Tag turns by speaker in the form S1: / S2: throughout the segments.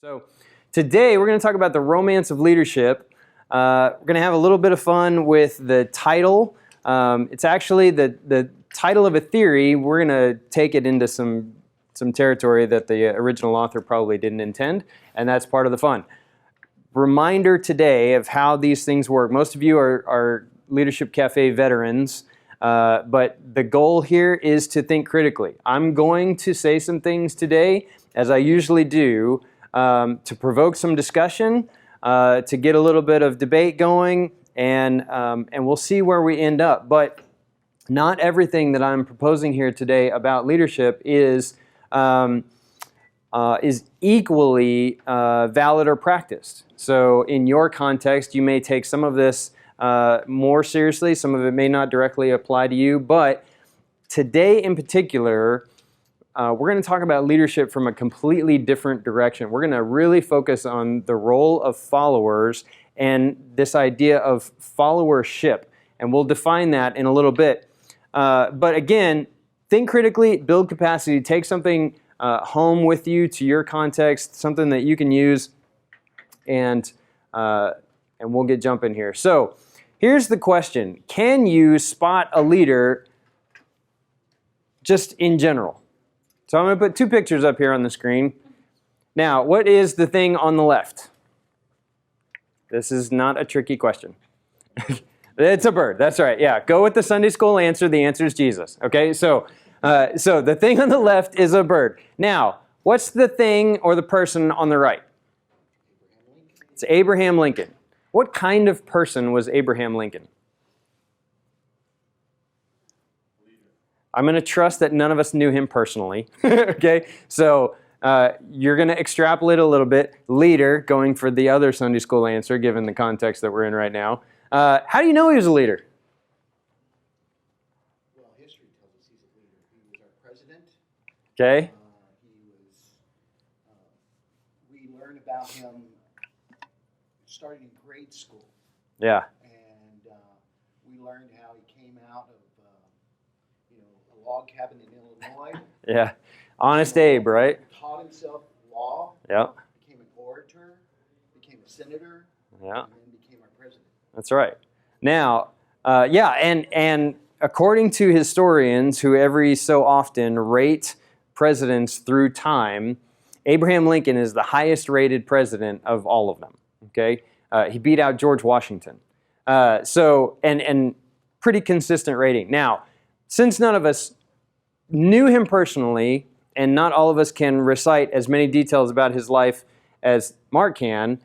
S1: So today we're going to talk about the romance of leadership. We're going to have a little bit of fun with the title. It's actually the title of a theory. We're going to take it into some territory that the original author probably didn't intend, and that's part of the fun. Reminder today of how these things work. Most of you are Leadership Cafe veterans, but the goal here is to think critically. I'm going to say some things today, as I usually do, to provoke some discussion, to get a little bit of debate going, and we'll see where we end up. But not everything that I'm proposing here today about leadership is equally valid or practiced. So in your context, you may take some of this more seriously. Some of it may not directly apply to you. But today in particular, we're going to talk about leadership from a completely different direction. We're going to really focus on the role of followers and this idea of followership. And we'll define that in a little bit. But again, think critically, build capacity, take something home with you to your context, something that you can use, and we'll get jumping here. So here's the question. Can you spot a leader just in general? So I'm going to put two pictures up here on the screen. Now, what is the thing on the left? This is not a tricky question. It's a bird. That's right. Yeah, go with the Sunday school answer. The answer is Jesus. Okay, so the thing on the left is a bird. Now, what's the thing or the person on the right? It's Abraham Lincoln. What kind of person was Abraham Lincoln? I'm going to trust that none of us knew him personally. Okay, so you're going to extrapolate a little bit. Leader, going for the other Sunday school answer, given the context that we're in right now. How do you know he was a leader?
S2: Well, history tells us he's a leader. He was our president.
S1: Okay.
S2: We learned about him starting in grade school.
S1: Yeah.
S2: And we learned how he came out of a log cabin in Illinois.
S1: Yeah. Honest Abe, right?
S2: Taught himself law.
S1: Yeah.
S2: Became an orator. Became a senator.
S1: Yeah.
S2: And then became our president.
S1: That's right. Now, and according to historians who every so often rate presidents through time, Abraham Lincoln is the highest rated president of all of them. Okay, he beat out George Washington. And pretty consistent rating. Now, since none of us knew him personally, and not all of us can recite as many details about his life as Mark can,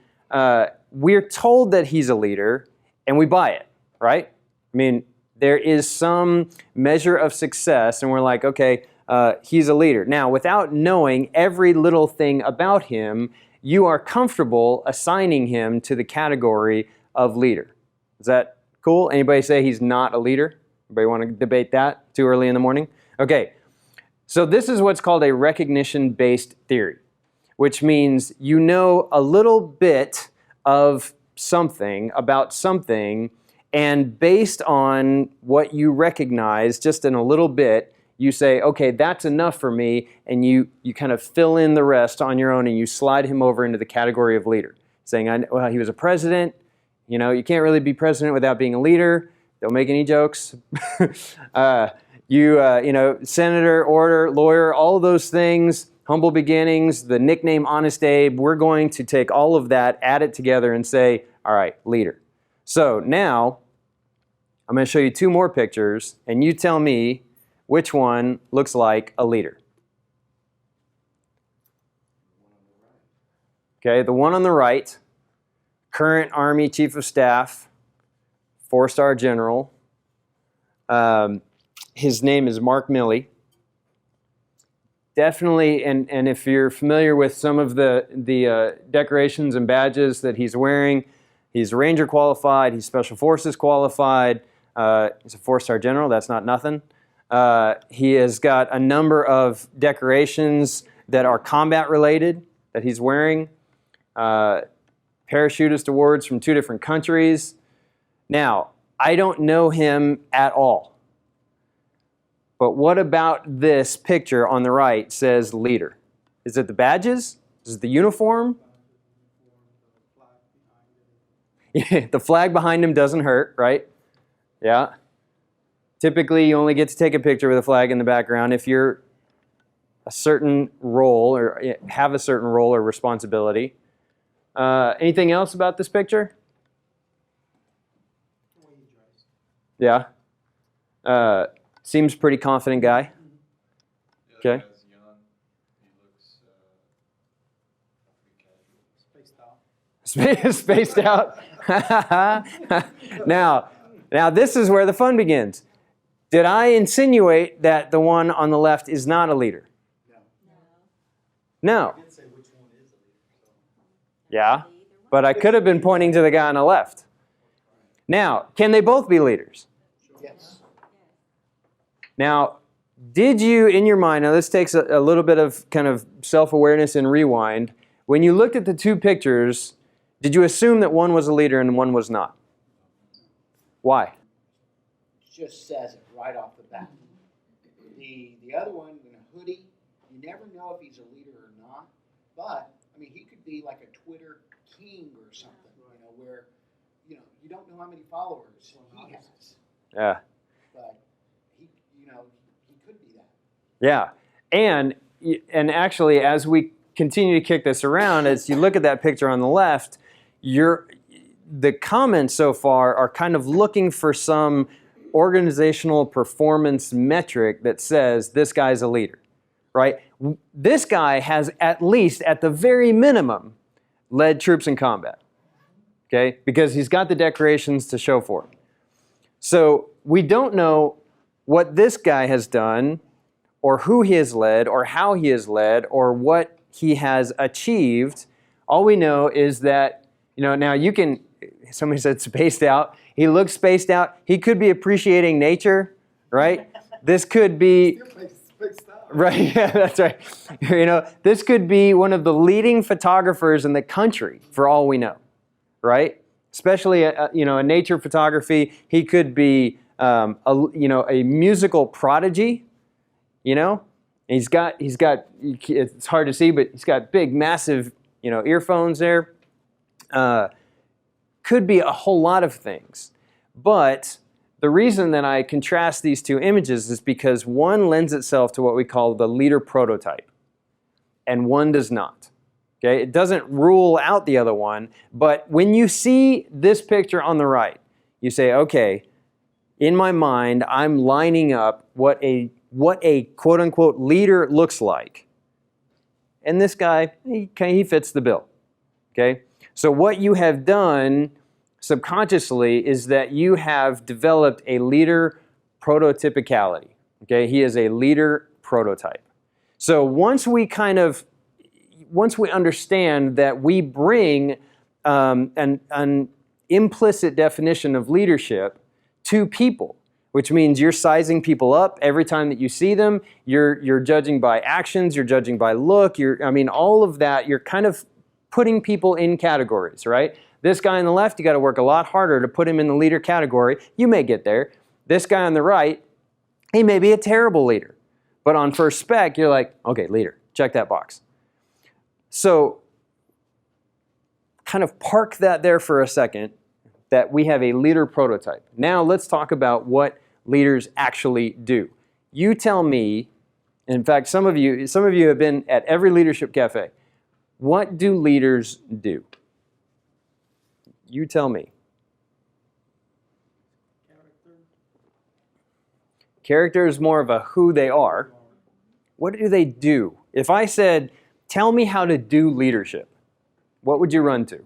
S1: we're told that he's a leader, and we buy it, right? I mean, there is some measure of success, and we're like, okay, he's a leader. Now, without knowing every little thing about him, you are comfortable assigning him to the category of leader. Is that cool? Anybody say he's not a leader? Anybody want to debate that too early in the morning? Okay, so this is what's called a recognition-based theory, which means you know a little bit of something, about something, and based on what you recognize just in a little bit, you say, okay, that's enough for me, and you kind of fill in the rest on your own, and you slide him over into the category of leader, saying, well, he was a president. You know, you can't really be president without being a leader. Don't make any jokes. Senator, orator, lawyer, all of those things, humble beginnings, the nickname Honest Abe, we're going to take all of that, add it together, and say, all right, leader. So now, I'm going to show you two more pictures, and you tell me which one looks like a leader. Okay, the one on the right, current Army Chief of Staff, 4-star general. His name is Mark Milley. Definitely, and if you're familiar with some of the decorations and badges that he's wearing, he's Ranger qualified, he's Special Forces qualified, he's a 4-star general, that's not nothing. He has got a number of decorations that are combat related that he's wearing, parachutist awards from 2 different countries. Now, I don't know him at all. But what about this picture on the right says leader? Is it the badges? Is it the uniform? The flag behind him doesn't hurt, right? Yeah. Typically, you only get to take a picture with a flag in the background if you're a certain role or have a certain role or responsibility. Anything else about this picture? Yeah. Seems pretty confident guy. Okay. Spaced out. Now, this is where the fun begins. Did I insinuate that the one on the left is not a leader? No. Yeah, but I could have been pointing to the guy on the left. Now, can they both be leaders?
S2: Yes.
S1: Now, did you, in your mind, now this takes a little bit of kind of self-awareness and rewind. When you looked at the two pictures, did you assume that one was a leader and one was not? Why?
S2: It just says it right off the bat. The other one in a hoodie, you never know if he's a leader or not. But I mean, he could be like a Twitter king or something, where you don't know how many followers he has.
S1: Yeah.
S2: But he could be that.
S1: Yeah, and actually, as we continue to kick this around, as you look at that picture on the left, the comments so far are kind of looking for some organizational performance metric that says this guy's a leader, right? This guy has at least, at the very minimum, led troops in combat, okay? Because he's got the decorations to show for it. So we don't know what this guy has done, or who he has led, or how he has led, or what he has achieved. All we know is that, now you can, somebody said spaced out. He looks spaced out. He could be appreciating nature, right? This could be, right, yeah, that's right. This could be one of the leading photographers in the country, for all we know, right? Especially, in nature photography, he could be, a musical prodigy, He's got, it's hard to see, but he's got big, massive, earphones there. Could be a whole lot of things. But the reason that I contrast these two images is because one lends itself to what we call the leader prototype, and one does not. Okay? It doesn't rule out the other one, but when you see this picture on the right, you say, okay, in my mind, I'm lining up what a quote-unquote leader looks like. And this guy, he fits the bill. Okay? So what you have done subconsciously is that you have developed a leader prototypicality. Okay? He is a leader prototype. So once we understand that we bring an implicit definition of leadership to people, which means you're sizing people up every time that you see them. You're judging by actions. You're judging by look. All of that. You're kind of putting people in categories, right? This guy on the left, you got to work a lot harder to put him in the leader category. You may get there. This guy on the right, he may be a terrible leader, but on first spec, you're like, okay, leader, check that box. So, kind of park that there for a second. That we have a leader prototype. Now let's talk about what leaders actually do. You tell me, in fact, some of you have been at every leadership cafe. What do leaders do? You tell me. Character is more of a who they are. What do they do? If I said, tell me how to do leadership, what would you run to?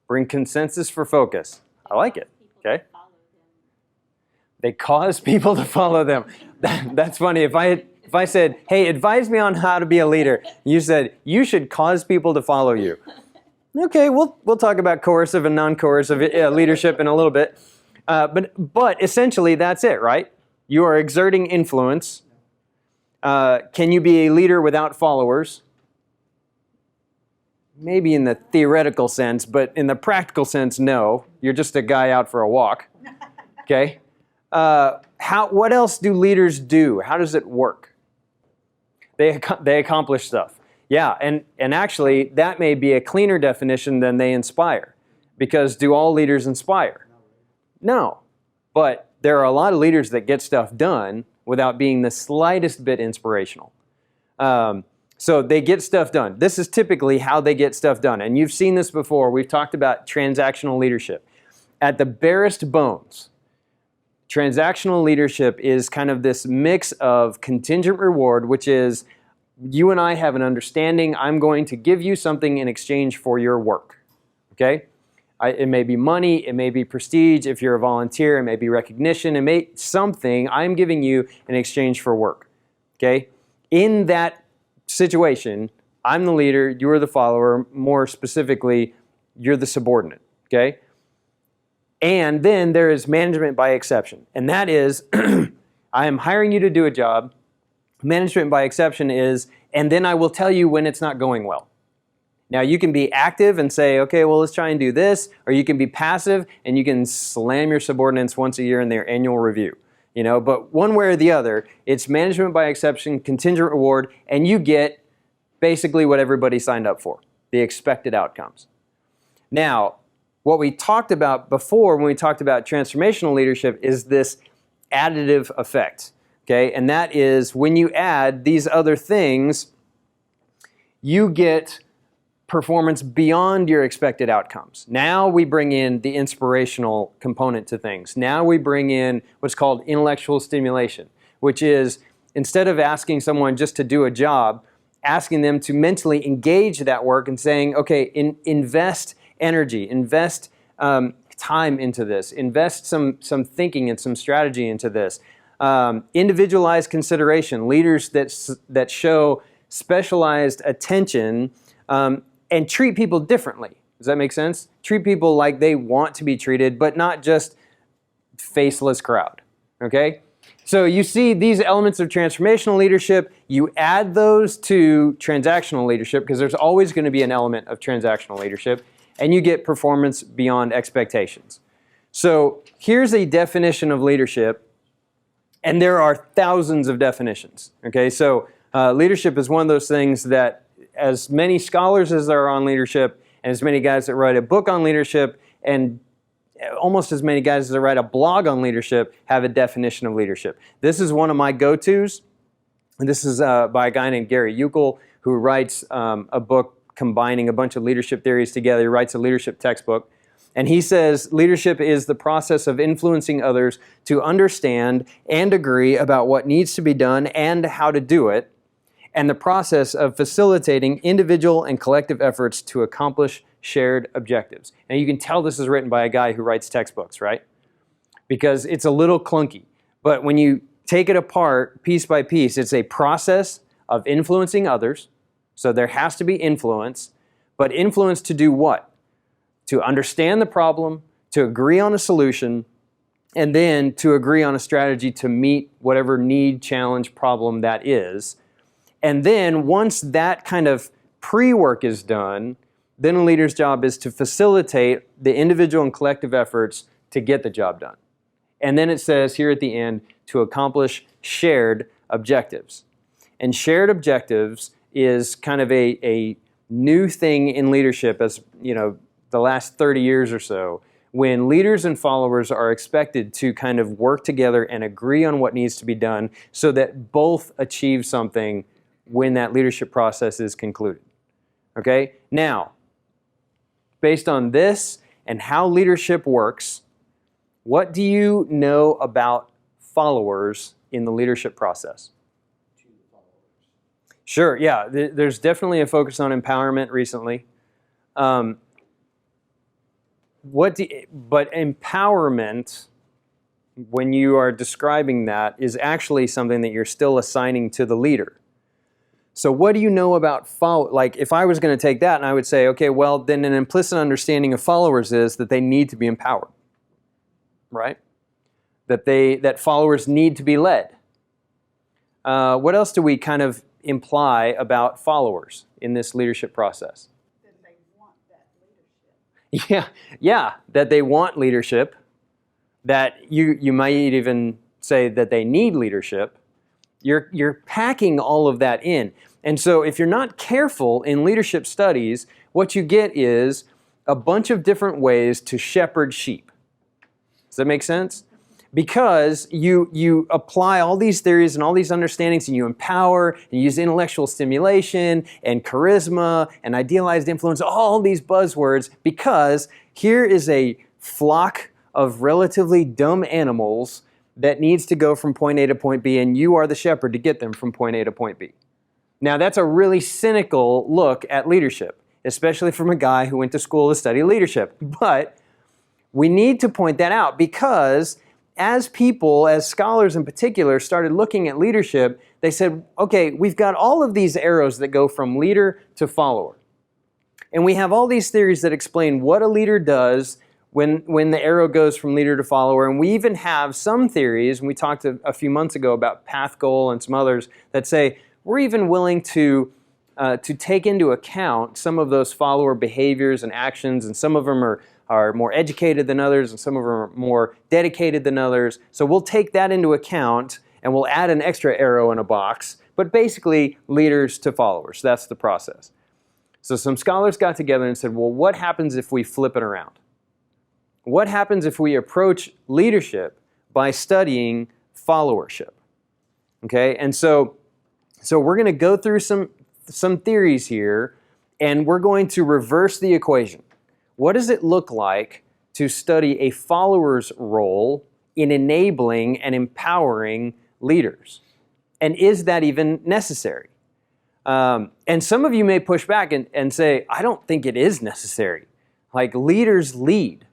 S1: Bring consensus for focus. I like it. Okay. They cause people to follow them. That's funny. If I said, hey, advise me on how to be a leader, you said, you should cause people to follow you. Okay, we'll talk about coercive and non-coercive leadership in a little bit. But essentially, that's it, right? You are exerting influence. Can you be a leader without followers? Maybe in the theoretical sense, but in the practical sense, no. You're just a guy out for a walk. Okay? What else do leaders do? How does it work? They accomplish stuff. Yeah, and actually, that may be a cleaner definition than they inspire. Because do all leaders inspire? No. But there are a lot of leaders that get stuff done without being the slightest bit inspirational. So they get stuff done. This is typically how they get stuff done. And you've seen this before. We've talked about transactional leadership. At the barest bones, transactional leadership is kind of this mix of contingent reward, which is you and I have an understanding. I'm going to give you something in exchange for your work. Okay? It may be money, it may be prestige. If you're a volunteer, it may be recognition. It may something I'm giving you in exchange for work. Okay? In that situation, I'm the leader, you're the follower. More specifically, you're the subordinate. Okay? And then there is management by exception. And that is, I am hiring you to do a job. Management by exception is, and then I will tell you when it's not going well. Now, you can be active and say, okay, well, let's try and do this, or you can be passive and you can slam your subordinates once a year in their annual review. But one way or the other, it's management by exception, contingent reward, and you get basically what everybody signed up for, the expected outcomes. Now, what we talked about before when we talked about transformational leadership is this additive effect, okay? And that is when you add these other things, you get performance beyond your expected outcomes. Now we bring in the inspirational component to things. Now we bring in what's called intellectual stimulation, which is instead of asking someone just to do a job, asking them to mentally engage that work and saying, okay, invest energy, invest time into this, invest some thinking and some strategy into this. Individualized consideration, leaders that show specialized attention and treat people differently. Does that make sense? Treat people like they want to be treated, but not just faceless crowd, okay? So you see these elements of transformational leadership, you add those to transactional leadership, because there's always going to be an element of transactional leadership, and you get performance beyond expectations. So here's a definition of leadership, and there are thousands of definitions, okay? So leadership is one of those things that as many scholars as there are on leadership, and as many guys that write a book on leadership, and almost as many guys that write a blog on leadership have a definition of leadership. This is one of my go-tos. This is by a guy named Gary Uckel, who writes a book combining a bunch of leadership theories together. He writes a leadership textbook. And he says, leadership is the process of influencing others to understand and agree about what needs to be done and how to do it, and the process of facilitating individual and collective efforts to accomplish shared objectives. And you can tell this is written by a guy who writes textbooks, right? Because it's a little clunky. But when you take it apart piece by piece, it's a process of influencing others. So there has to be influence. But influence to do what? To understand the problem, to agree on a solution, and then to agree on a strategy to meet whatever need, challenge, problem that is. And then once that kind of pre-work is done, then a leader's job is to facilitate the individual and collective efforts to get the job done. And then it says here at the end, to accomplish shared objectives. And shared objectives is kind of a new thing in leadership, as the last 30 years or so, when leaders and followers are expected to kind of work together and agree on what needs to be done so that both achieve something when that leadership process is concluded. Okay? Now, based on this and how leadership works, what do you know about followers in the leadership process? Sure, yeah. There's definitely a focus on empowerment recently. But empowerment, when you are describing that, is actually something that you're still assigning to the leader. So what do you know about like if I was going to take that and I would say, okay, well, then an implicit understanding of followers is that they need to be empowered, right? That followers need to be led. What else do we kind of imply about followers in this leadership process?
S3: That they want that leadership.
S1: Yeah, that they want leadership, that you might even say that they need leadership. You're packing all of that in. And so if you're not careful in leadership studies, what you get is a bunch of different ways to shepherd sheep. Does that make sense? Because you apply all these theories and all these understandings, and you empower and you use intellectual stimulation and charisma and idealized influence, all these buzzwords, because here is a flock of relatively dumb animals that needs to go from point A to point B, and you are the shepherd to get them from point A to point B. Now, that's a really cynical look at leadership, especially from a guy who went to school to study leadership. But we need to point that out, because as people, as scholars in particular, started looking at leadership, they said, okay, we've got all of these arrows that go from leader to follower. And we have all these theories that explain what a leader does when the arrow goes from leader to follower. And we even have some theories, and we talked a few months ago about path goal and some others, that say we're even willing to take into account some of those follower behaviors and actions, and some of them are more educated than others, and some of them are more dedicated than others. So we'll take that into account, and we'll add an extra arrow in a box. But basically, leaders to followers. That's the process. So some scholars got together and said, well, what happens if we flip it around? What happens if we approach leadership by studying followership? Okay, and so we're going to go through some theories here, and we're going to reverse the equation. What does it look like to study a follower's role in enabling and empowering leaders? And is that even necessary? And some of you may push back and say, I don't think it is necessary. Like, leaders lead.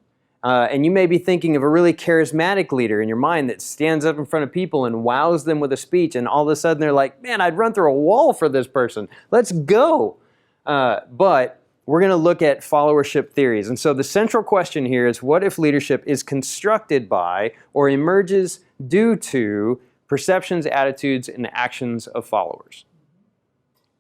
S1: And you may be thinking of a really charismatic leader in your mind that stands up in front of people and wows them with a speech, and all of a sudden they're like, man, I'd run through a wall for this person. Let's go. But we're going to look at followership theories. And so the central question here is, what if leadership is constructed by or emerges due to perceptions, attitudes, and actions of followers?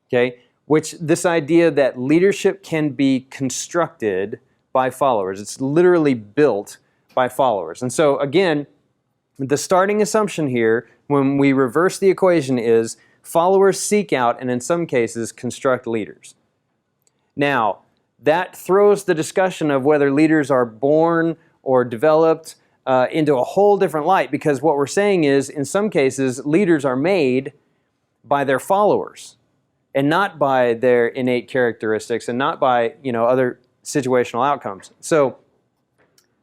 S1: Okay? Which this idea that leadership can be constructed by followers. It's literally built by followers. And so again, the starting assumption here, when we reverse the equation, is followers seek out and in some cases construct leaders. Now, that throws the discussion of whether leaders are born or developed into a whole different light, because what we're saying is, in some cases, leaders are made by their followers and not by their innate characteristics and not by, other situational outcomes. So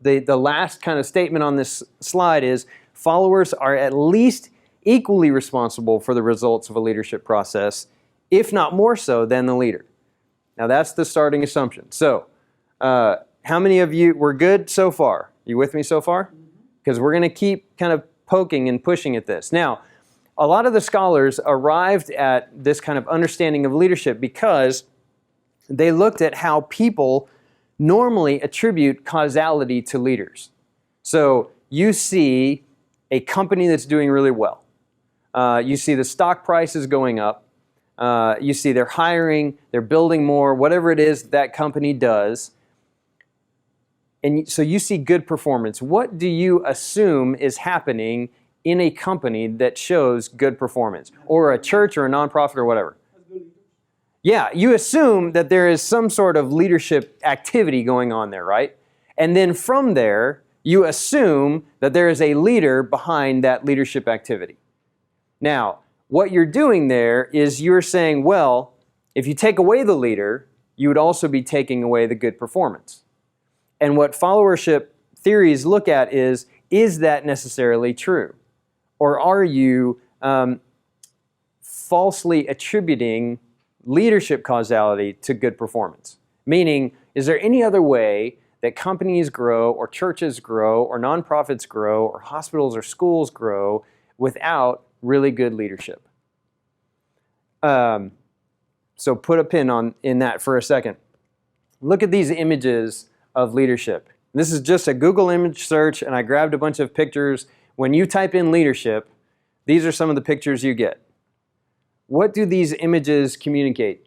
S1: the last kind of statement on this slide is followers are at least equally responsible for the results of a leadership process, if not more so than the leader. Now that's the starting assumption. So how many of you, we're good so far? You with me so far? Because we're going to keep kind of poking and pushing at this. Now, a lot of the scholars arrived at this kind of understanding of leadership because they looked at how people normally attribute causality to leaders. So you see a company that's doing really well. You see the stock prices going up. You see they're hiring, they're building more, whatever it is that company does. And so you see good performance. What do you assume is happening in a company that shows good performance? Or a church or a nonprofit or whatever? Yeah, you assume that there is some sort of leadership activity going on there, right? And then from there, you assume that there is a leader behind that leadership activity. Now, what you're doing there is you're saying, well, if you take away the leader, you would also be taking away the good performance. And what followership theories look at is that necessarily true? Or are you falsely attributing leadership causality to good performance? Meaning, is there any other way that companies grow, or churches grow, or nonprofits grow, or hospitals or schools grow without really good leadership? So put a pin in that for a second. Look at these images of leadership. This is just a Google image search, and I grabbed a bunch of pictures. When you type in leadership, these are some of the pictures you get. What do these images communicate?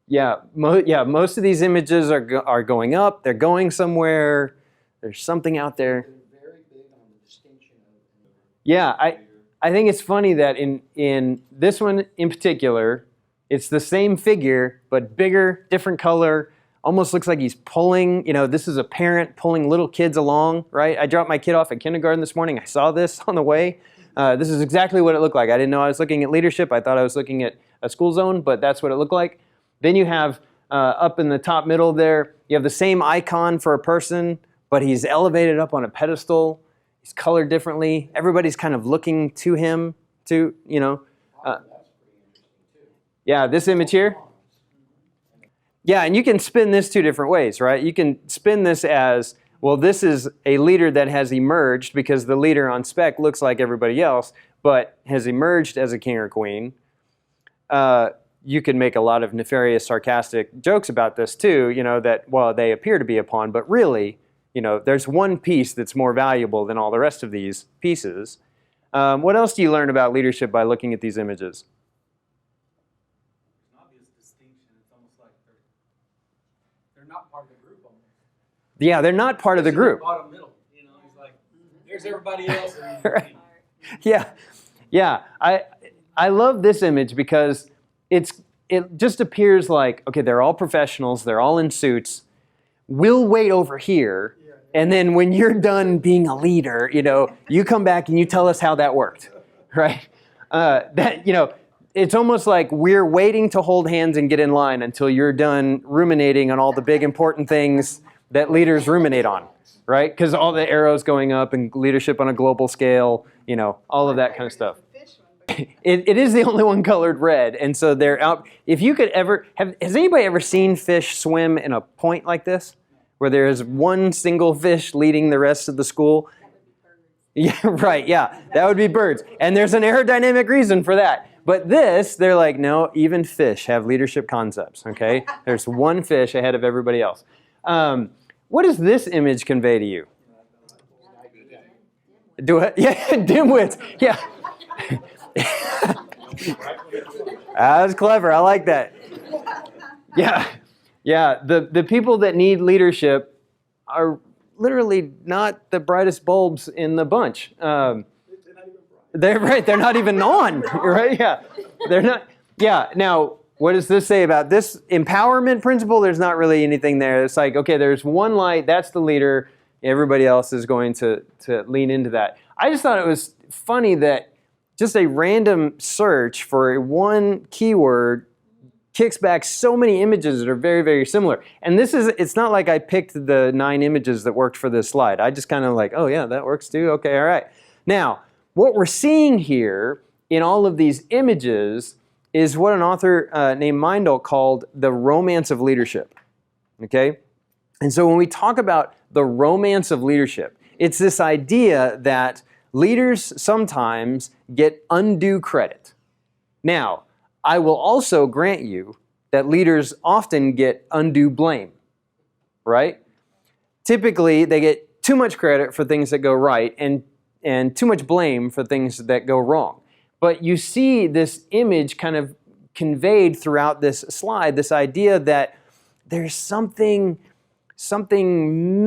S1: Yeah, most of these images are going up. They're going somewhere. There's something out there.
S2: They're very big on the distinction of.
S1: Yeah, I think it's funny that in this one in particular, it's the same figure, but bigger, different color, almost looks like he's pulling, this is a parent pulling little kids along, right? I dropped my kid off at kindergarten this morning. I saw this on the way. This is exactly what it looked like. I didn't know I was looking at leadership. I thought I was looking at a school zone, but that's what it looked like. Then you have up in the top middle there, you have the same icon for a person, but he's elevated up on a pedestal. He's colored differently. Everybody's kind of looking to him to,
S2: That's pretty interesting too.
S1: yeah, this image here. Yeah, and you can spin this two different ways, right? You can spin this as, well, this is a leader that has emerged because the leader on spec looks like everybody else, but has emerged as a king or queen. You can make a lot of nefarious, sarcastic jokes about this too, that, well, they appear to be a pawn, but really, there's one piece that's more valuable than all the rest of these pieces. What else do you learn about leadership by looking at these images?
S4: An obvious distinction. It's almost like they're not part of the group almost.
S1: Yeah, they're not part of the group.
S4: Bottom middle, he's like, there's everybody else.
S1: Right. Yeah. I love this image because it just appears like, okay, they're all professionals, they're all in suits. We'll wait over here, and then when you're done being a leader, you come back and you tell us how that worked, right? It's almost like we're waiting to hold hands and get in line until you're done ruminating on all the big important things that leaders ruminate on, right? Because all the arrows going up and leadership on a global scale, all of that kind of stuff. It is the only one colored red, and so they're out. If you could has anybody ever seen fish swim in a point like this, where there is one single fish leading the rest of the school? Yeah, right, yeah, that would be birds. And there's an aerodynamic reason for that. But this, they're like, no, even fish have leadership concepts, okay? There's one fish ahead of everybody else. What does this image convey to you? Do it? Yeah, dimwits, yeah. That was clever. I like that. Yeah. The people that need leadership are literally not the brightest bulbs in the bunch. They're right. They're not even on. Right? Yeah. They're not. Yeah. Now, what does this say about this empowerment principle? There's not really anything there. It's like, okay, there's one light. That's the leader. Everybody else is going to lean into that. I just thought it was funny that just a random search for one keyword kicks back so many images that are very, very similar. And it's not like I picked the 9 images that worked for this slide. I just kind of like, oh yeah, that works too. Okay, all right. Now, what we're seeing here in all of these images is what an author named Mindel called the romance of leadership. Okay? And so when we talk about the romance of leadership, it's this idea that leaders sometimes get undue credit. Now, I will also grant you that leaders often get undue blame, right? Typically, they get too much credit for things that go right and too much blame for things that go wrong. But you see this image kind of conveyed throughout this slide, this idea that there's something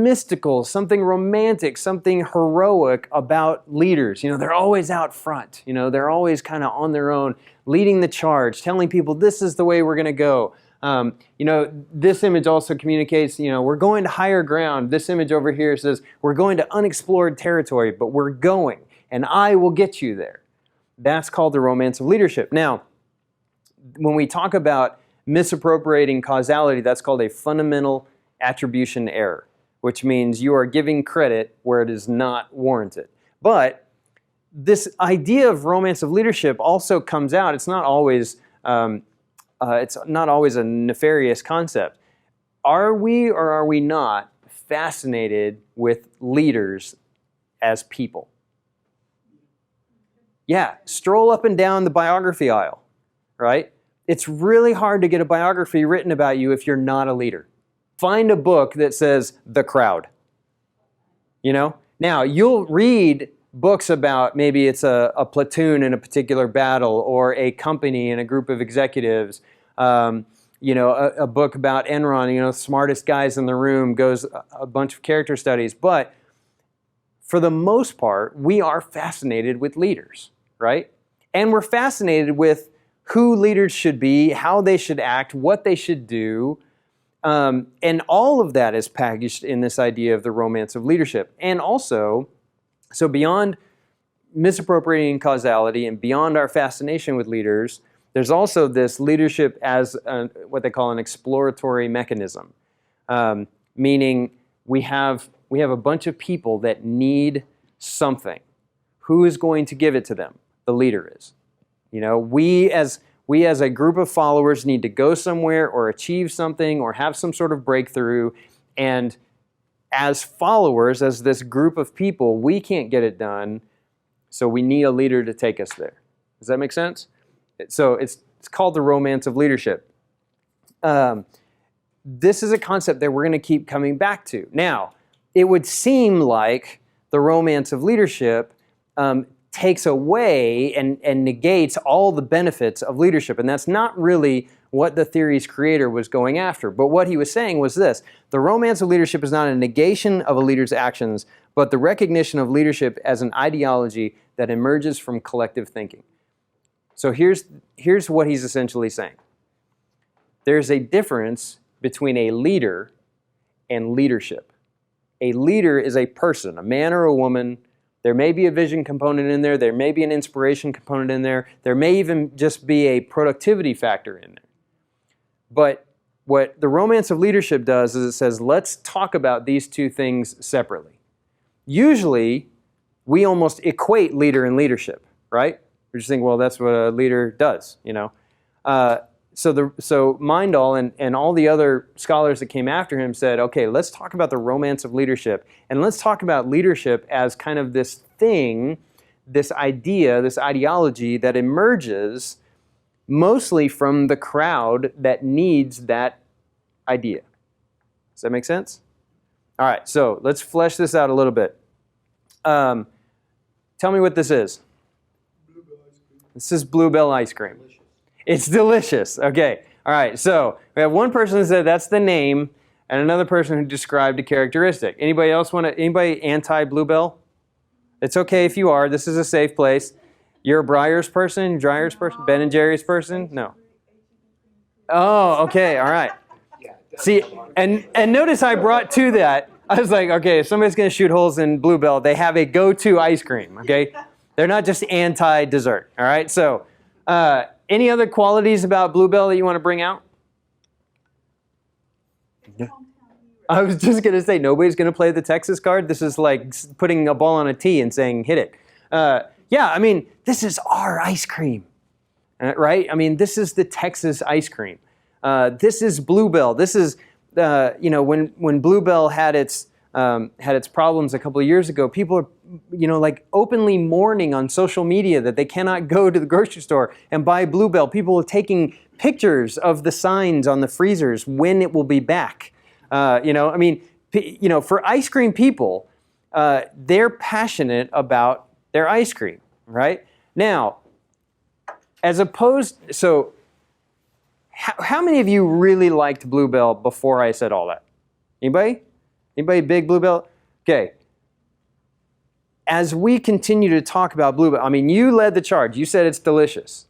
S1: mystical, something romantic, something heroic about leaders. They're always out front. They're always kind of on their own, leading the charge, telling people this is the way we're going to go. This image also communicates, we're going to higher ground. This image over here says we're going to unexplored territory, but we're going, and I will get you there. That's called the romance of leadership. Now, when we talk about misappropriating causality, that's called a fundamental attribution error, which means you are giving credit where it is not warranted. But this idea of romance of leadership also comes out. It's not always a nefarious concept. Are we or are we not fascinated with leaders as people? Yeah, stroll up and down the biography aisle, right? It's really hard to get a biography written about you if you're not a leader. Find a book that says The Crowd. Now, you'll read books about maybe it's a platoon in a particular battle or a company and a group of executives. A book about Enron, smartest guys in the room, goes a bunch of character studies. But for the most part, we are fascinated with leaders, right? And we're fascinated with who leaders should be, how they should act, what they should do. And all of that is packaged in this idea of the romance of leadership. And also, so beyond misappropriating causality and beyond our fascination with leaders, there's also this leadership as what they call an exploratory mechanism, meaning we have a bunch of people that need something. Who is going to give it to them? The leader is. We as a group of followers need to go somewhere or achieve something or have some sort of breakthrough, and as followers, as this group of people, we can't get it done, so we need a leader to take us there. Does that make sense? So it's called the romance of leadership. This is a concept that we're going to keep coming back to. Now, it would seem like the romance of leadership takes away and negates all the benefits of leadership. And that's not really what the theory's creator was going after. But what he was saying was this: the romance of leadership is not a negation of a leader's actions, but the recognition of leadership as an ideology that emerges from collective thinking. So here's what he's essentially saying. There's a difference between a leader and leadership. A leader is a person, a man or a woman. There may be a vision component in there. There may be an inspiration component in there. There may even just be a productivity factor in there. But what the romance of leadership does is it says, let's talk about these two things separately. Usually, we almost equate leader and leadership, right? We just think, well, that's what a leader does, So Mindall and all the other scholars that came after him said, okay, let's talk about the romance of leadership, and let's talk about leadership as kind of this thing, this idea, this ideology that emerges mostly from the crowd that needs that idea. Does that make sense? All right, so let's flesh this out a little bit. Tell me what this is. This is Bluebell ice cream. It's delicious. Okay. All right. So we have one person who said that's the name, and another person who described a characteristic. Anybody else anybody anti-Bluebell? It's okay if you are. This is a safe place. You're a Breyers person, Dreyer's person, Ben and Jerry's person? No. Oh, okay. All right. See, and notice I brought to that. I was like, okay, if somebody's going to shoot holes in Bluebell, they have a go-to ice cream, okay? They're not just anti-dessert, all right? So, any other qualities about Bluebell that you want to bring out? I was just going to say, nobody's going to play the Texas card. This is like putting a ball on a tee and saying, hit it. Yeah, I mean, this is our ice cream, right? I mean, this is the Texas ice cream. This is Bluebell. This is, when Bluebell had its problems a couple of years ago, people are, like openly mourning on social media that they cannot go to the grocery store and buy Bluebell. People are taking pictures of the signs on the freezers when it will be back. For ice cream people, they're passionate about their ice cream, right? Now, so how many of you really liked Bluebell before I said all that? Anybody? Anybody big Bluebell? Okay. As we continue to talk about Bluebell, I mean, you led the charge. You said it's delicious.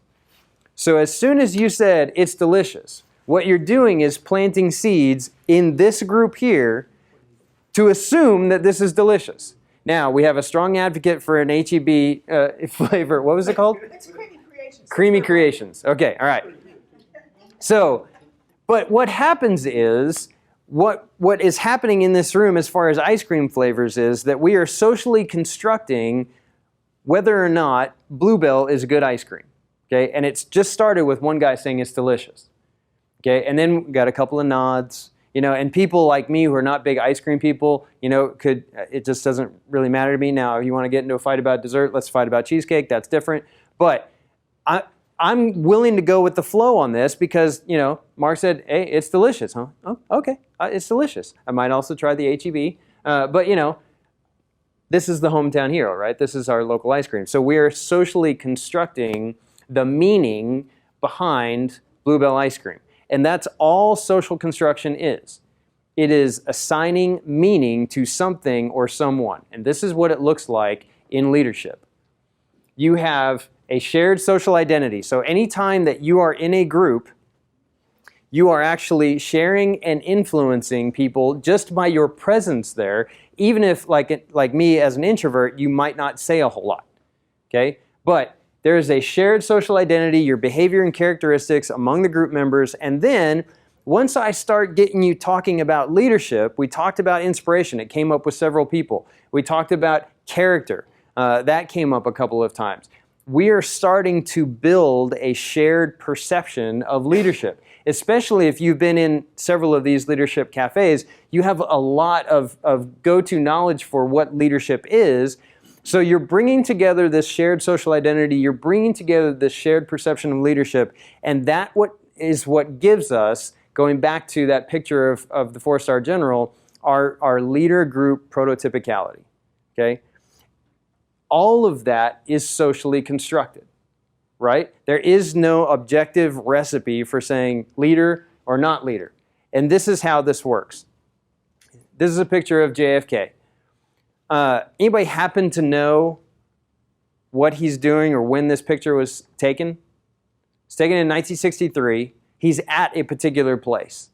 S1: So as soon as you said it's delicious, what you're doing is planting seeds in this group here to assume that this is delicious. Now, we have a strong advocate for an HEB flavor. What was it called?
S3: It's Creamy Creations.
S1: Creamy Creations. Okay, all right. So, but what happens is, what is happening in this room as far as ice cream flavors is that we are socially constructing whether or not Bluebell is good ice cream. Okay, and it's just started with one guy saying it's delicious. Okay, and then we got a couple of nods, and people like me who are not big ice cream people, it just doesn't really matter to me. Now, if you want to get into a fight about dessert, let's fight about cheesecake. That's different. But I'm willing to go with the flow on this because, Mark said, hey, it's delicious, huh? Oh, okay, it's delicious. I might also try the HEB. But, this is the hometown hero, right? This is our local ice cream. So we are socially constructing the meaning behind Bluebell ice cream. And that's all social construction is. It is assigning meaning to something or someone. And this is what it looks like in leadership. You have a shared social identity. So anytime that you are in a group, you are actually sharing and influencing people just by your presence there, even if, like me as an introvert, you might not say a whole lot, okay? But there is a shared social identity, your behavior and characteristics among the group members, and then once I start getting you talking about leadership, we talked about inspiration. It came up with several people. We talked about character. That came up a couple of times. We are starting to build a shared perception of leadership. Especially if you've been in several of these leadership cafes, you have a lot of go-to knowledge for what leadership is. So you're bringing together this shared social identity, you're bringing together this shared perception of leadership, and that is what gives us, going back to that picture of the 4-star general, our leader group prototypicality, okay? All of that is socially constructed. Right? There is no objective recipe for saying leader or not leader. And this is how this works. This is a picture of JFK. Anybody happen to know what he's doing or when this picture was taken? It's taken in 1963. He's at a particular place.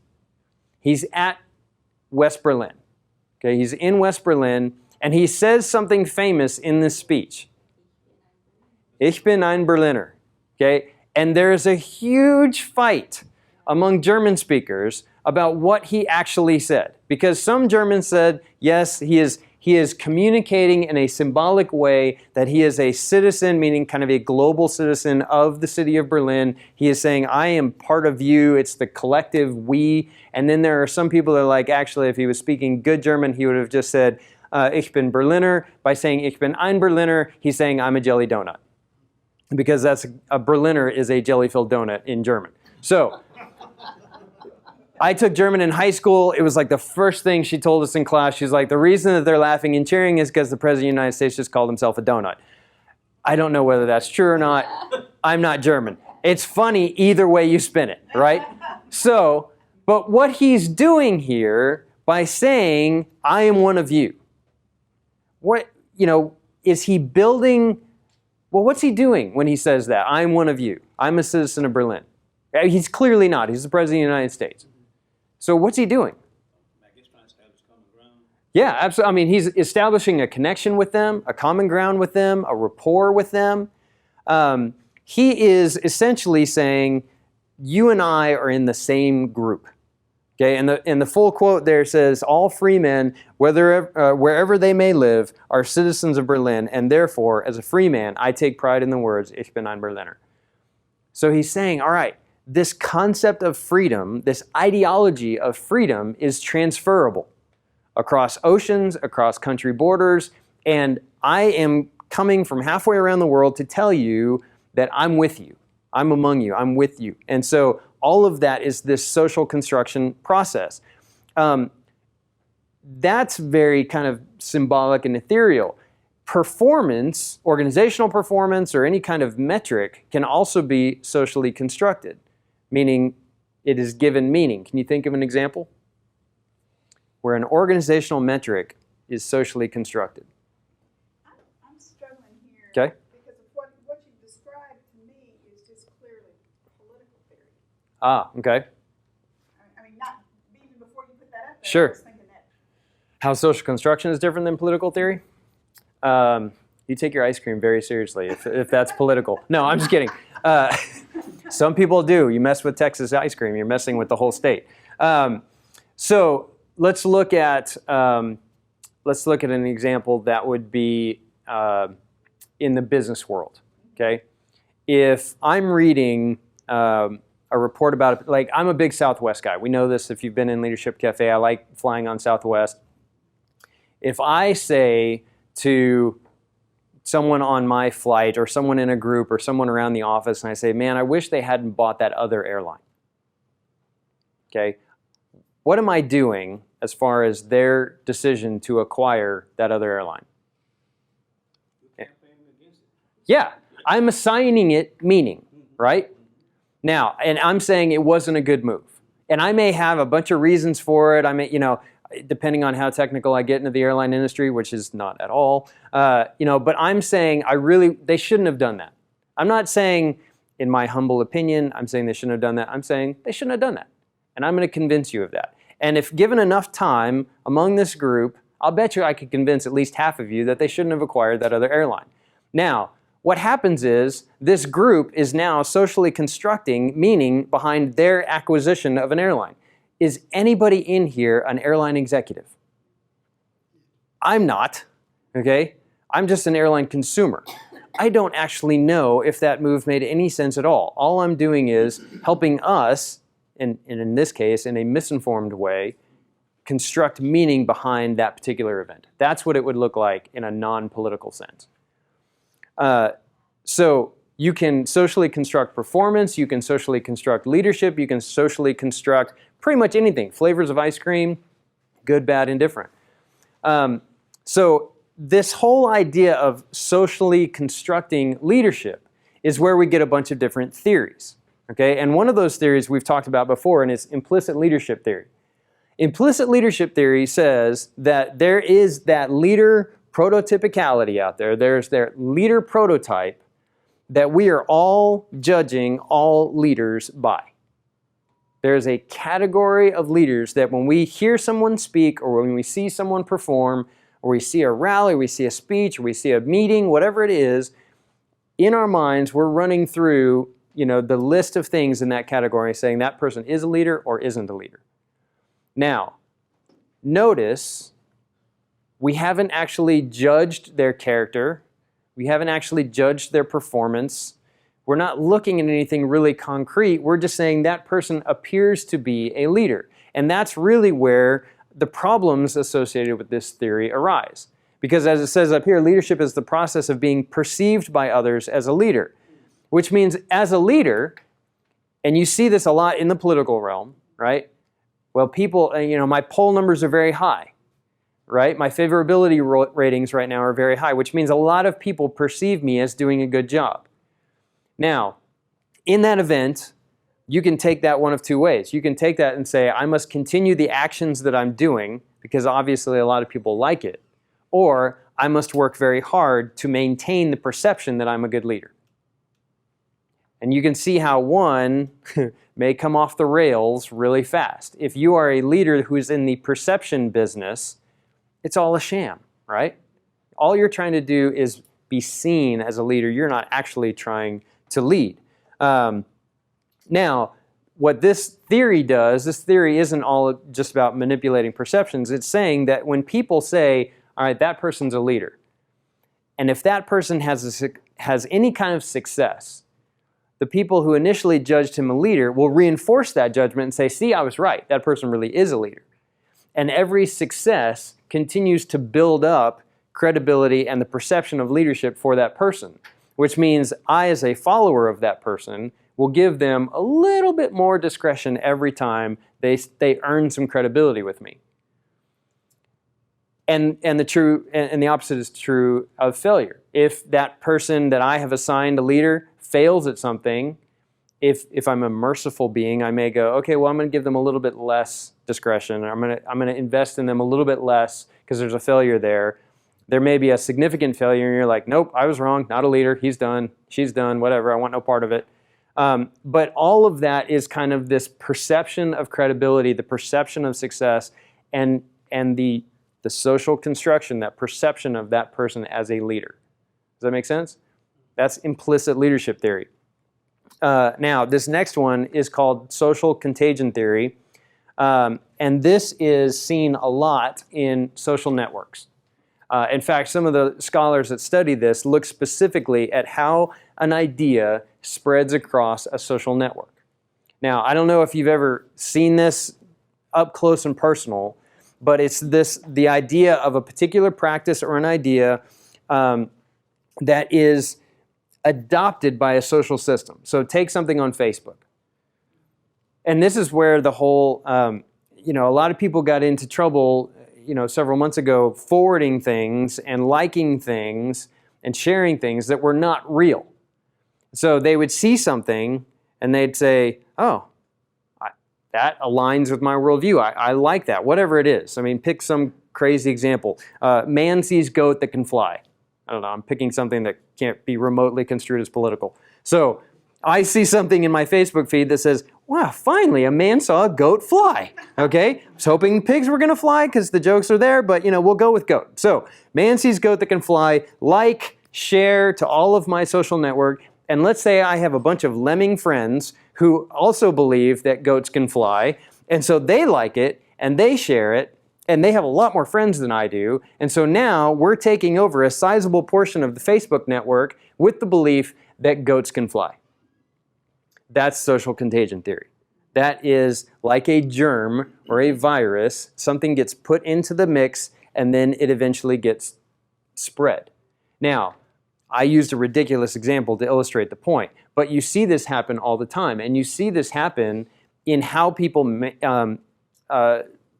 S1: He's at West Berlin. Okay, he's in West Berlin, and he says something famous in this speech. Ich bin ein Berliner. Okay, and there's a huge fight among German speakers about what he actually said, because some Germans said, yes, he is communicating in a symbolic way that he is a citizen, meaning kind of a global citizen of the city of Berlin. He is saying, I am part of you. It's the collective we. And then there are some people that are like, actually, if he was speaking good German, he would have just said, Ich bin Berliner. By saying Ich bin ein Berliner, he's saying I'm a jelly donut. Because a Berliner is a jelly-filled donut in German. So I took German in high school. It was like the first thing she told us in class. She's like, the reason that they're laughing and cheering is because the President of the United States just called himself a donut. I don't know whether that's true or not. I'm not German. It's funny either way you spin it, right? So, but what he's doing here by saying, I am one of you, is he building... Well, what's he doing when he says that? I'm one of you. I'm a citizen of Berlin. He's clearly not. He's the President of the United States. So what's he doing?
S5: I guess trying to establish common ground.
S1: Yeah, absolutely. I mean, he's establishing a connection with them, a common ground with them, a rapport with them. He is essentially saying, you and I are in the same group. Okay, and the full quote there says, all free men, wherever they may live, are citizens of Berlin, and therefore, as a free man, I take pride in the words, Ich bin ein Berliner. So he's saying, all right, this concept of freedom, this ideology of freedom is transferable across oceans, across country borders, and I am coming from halfway around the world to tell you that I'm with you. I'm among you. I'm with you. And so all of that is this social construction process. That's very kind of symbolic and ethereal. Performance, organizational performance, or any kind of metric can also be socially constructed, meaning it is given meaning. Can you think of an example where an organizational metric is socially constructed?
S3: I'm struggling here.
S1: Okay.
S3: Because of what you described to me is just clearly political theory.
S1: Ah, okay.
S3: I mean, not even before you put that up there,
S1: Sure.
S3: I was thinking that.
S1: How social construction is different than political theory? You take your ice cream very seriously if that's political. No, I'm just kidding. Some people do. You mess with Texas ice cream, you're messing with the whole state. So let's look at an example that would be in the business world. Okay, if I'm reading a report about it, like I'm a big Southwest guy. We know this if you've been in Leadership Cafe. I like flying on Southwest. If I say to someone on my flight or someone in a group or someone around the office and I say, man, I wish they hadn't bought that other airline. Okay, what am I doing as far as their decision to acquire that other airline? Yeah, I'm assigning it meaning, right? Now, and I'm saying it wasn't a good move. And I may have a bunch of reasons for it. I may, depending on how technical I get into the airline industry, which is not at all, but I'm saying they shouldn't have done that. I'm not saying, in my humble opinion, I'm saying they shouldn't have done that. I'm saying they shouldn't have done that. And I'm going to convince you of that. And if given enough time among this group, I'll bet you I could convince at least half of you that they shouldn't have acquired that other airline. Now, what happens is this group is now socially constructing meaning behind their acquisition of an airline. Is anybody in here an airline executive? I'm not, okay? I'm just an airline consumer. I don't actually know if that move made any sense at all. All I'm doing is helping us, and in this case, in a misinformed way, construct meaning behind that particular event. That's what it would look like in a non-political sense. So you can socially construct performance, you can socially construct leadership, you can socially construct pretty much anything. Flavors of ice cream, good, bad, indifferent. So this whole idea of socially constructing leadership is where we get a bunch of different theories. Okay? And one of those theories we've talked about before, and it's implicit leadership theory. Implicit leadership theory says that there is that leader prototypicality out there. There's their leader prototype that we are all judging all leaders by. There's a category of leaders that when we hear someone speak or when we see someone perform or we see a rally, we see a speech, or we see a meeting, whatever it is, in our minds we're running through, the list of things in that category saying that person is a leader or isn't a leader. Now, notice we haven't actually judged their character. We haven't actually judged their performance. We're not looking at anything really concrete. We're just saying that person appears to be a leader. And that's really where the problems associated with this theory arise. Because as it says up here, leadership is the process of being perceived by others as a leader. Which means as a leader, and you see this a lot in the political realm, right? Well, people, my poll numbers are very high, right? My favorability ratings right now are very high, which means a lot of people perceive me as doing a good job. Now, in that event, you can take that one of two ways. You can take that and say, I must continue the actions that I'm doing, because obviously a lot of people like it, or I must work very hard to maintain the perception that I'm a good leader. And you can see how one may come off the rails really fast. If you are a leader who's in the perception business, it's all a sham, right? All you're trying to do is be seen as a leader. You're not actually trying to lead. Now, what this theory does, this theory isn't all just about manipulating perceptions. It's saying that when people say, all right, that person's a leader, and if that person has any kind of success, the people who initially judged him a leader will reinforce that judgment and say, see, I was right. That person really is a leader. And every success continues to build up credibility and the perception of leadership for that person, which means I, as a follower of that person, will give them a little bit more discretion every time they earn some credibility with me. And the opposite is true of failure. If that person that I have assigned a leader fails at something, if I'm a merciful being, I may go, okay, well, I'm going to give them a little bit less discretion. I'm going to invest in them a little bit less because there's a failure there. There may be a significant failure, and you're like, nope, I was wrong, not a leader. He's done, she's done, whatever. I want no part of it. But all of that is kind of this perception of credibility, the perception of success, and the social construction, that perception of that person as a leader. Does that make sense? That's implicit leadership theory. Now, this next one is called social contagion theory, and this is seen a lot in social networks. In fact, some of the scholars that study this look specifically at how an idea spreads across a social network. Now, I don't know if you've ever seen this up close and personal, but it's the idea of a particular practice or an idea that is adopted by a social system. So take something on Facebook. And this is where the whole, a lot of people got into trouble, several months ago, forwarding things and liking things and sharing things that were not real. So they would see something and they'd say, oh, that aligns with my worldview. I like that, whatever it is. I mean, pick some crazy example. Man sees goat that can fly. I don't know, I'm picking something that can't be remotely construed as political. So I see something in my Facebook feed that says, wow, finally a man saw a goat fly. Okay, I was hoping pigs were gonna fly because the jokes are there, but we'll go with goat. So man sees goat that can fly, like, share to all of my social network, and let's say I have a bunch of lemming friends who also believe that goats can fly, and so they like it, and they share it, and they have a lot more friends than I do, and so now we're taking over a sizable portion of the Facebook network with the belief that goats can fly. That's social contagion theory. That is like a germ or a virus. Something gets put into the mix and then it eventually gets spread. Now, I used a ridiculous example to illustrate the point, but you see this happen all the time, and you see this happen in how people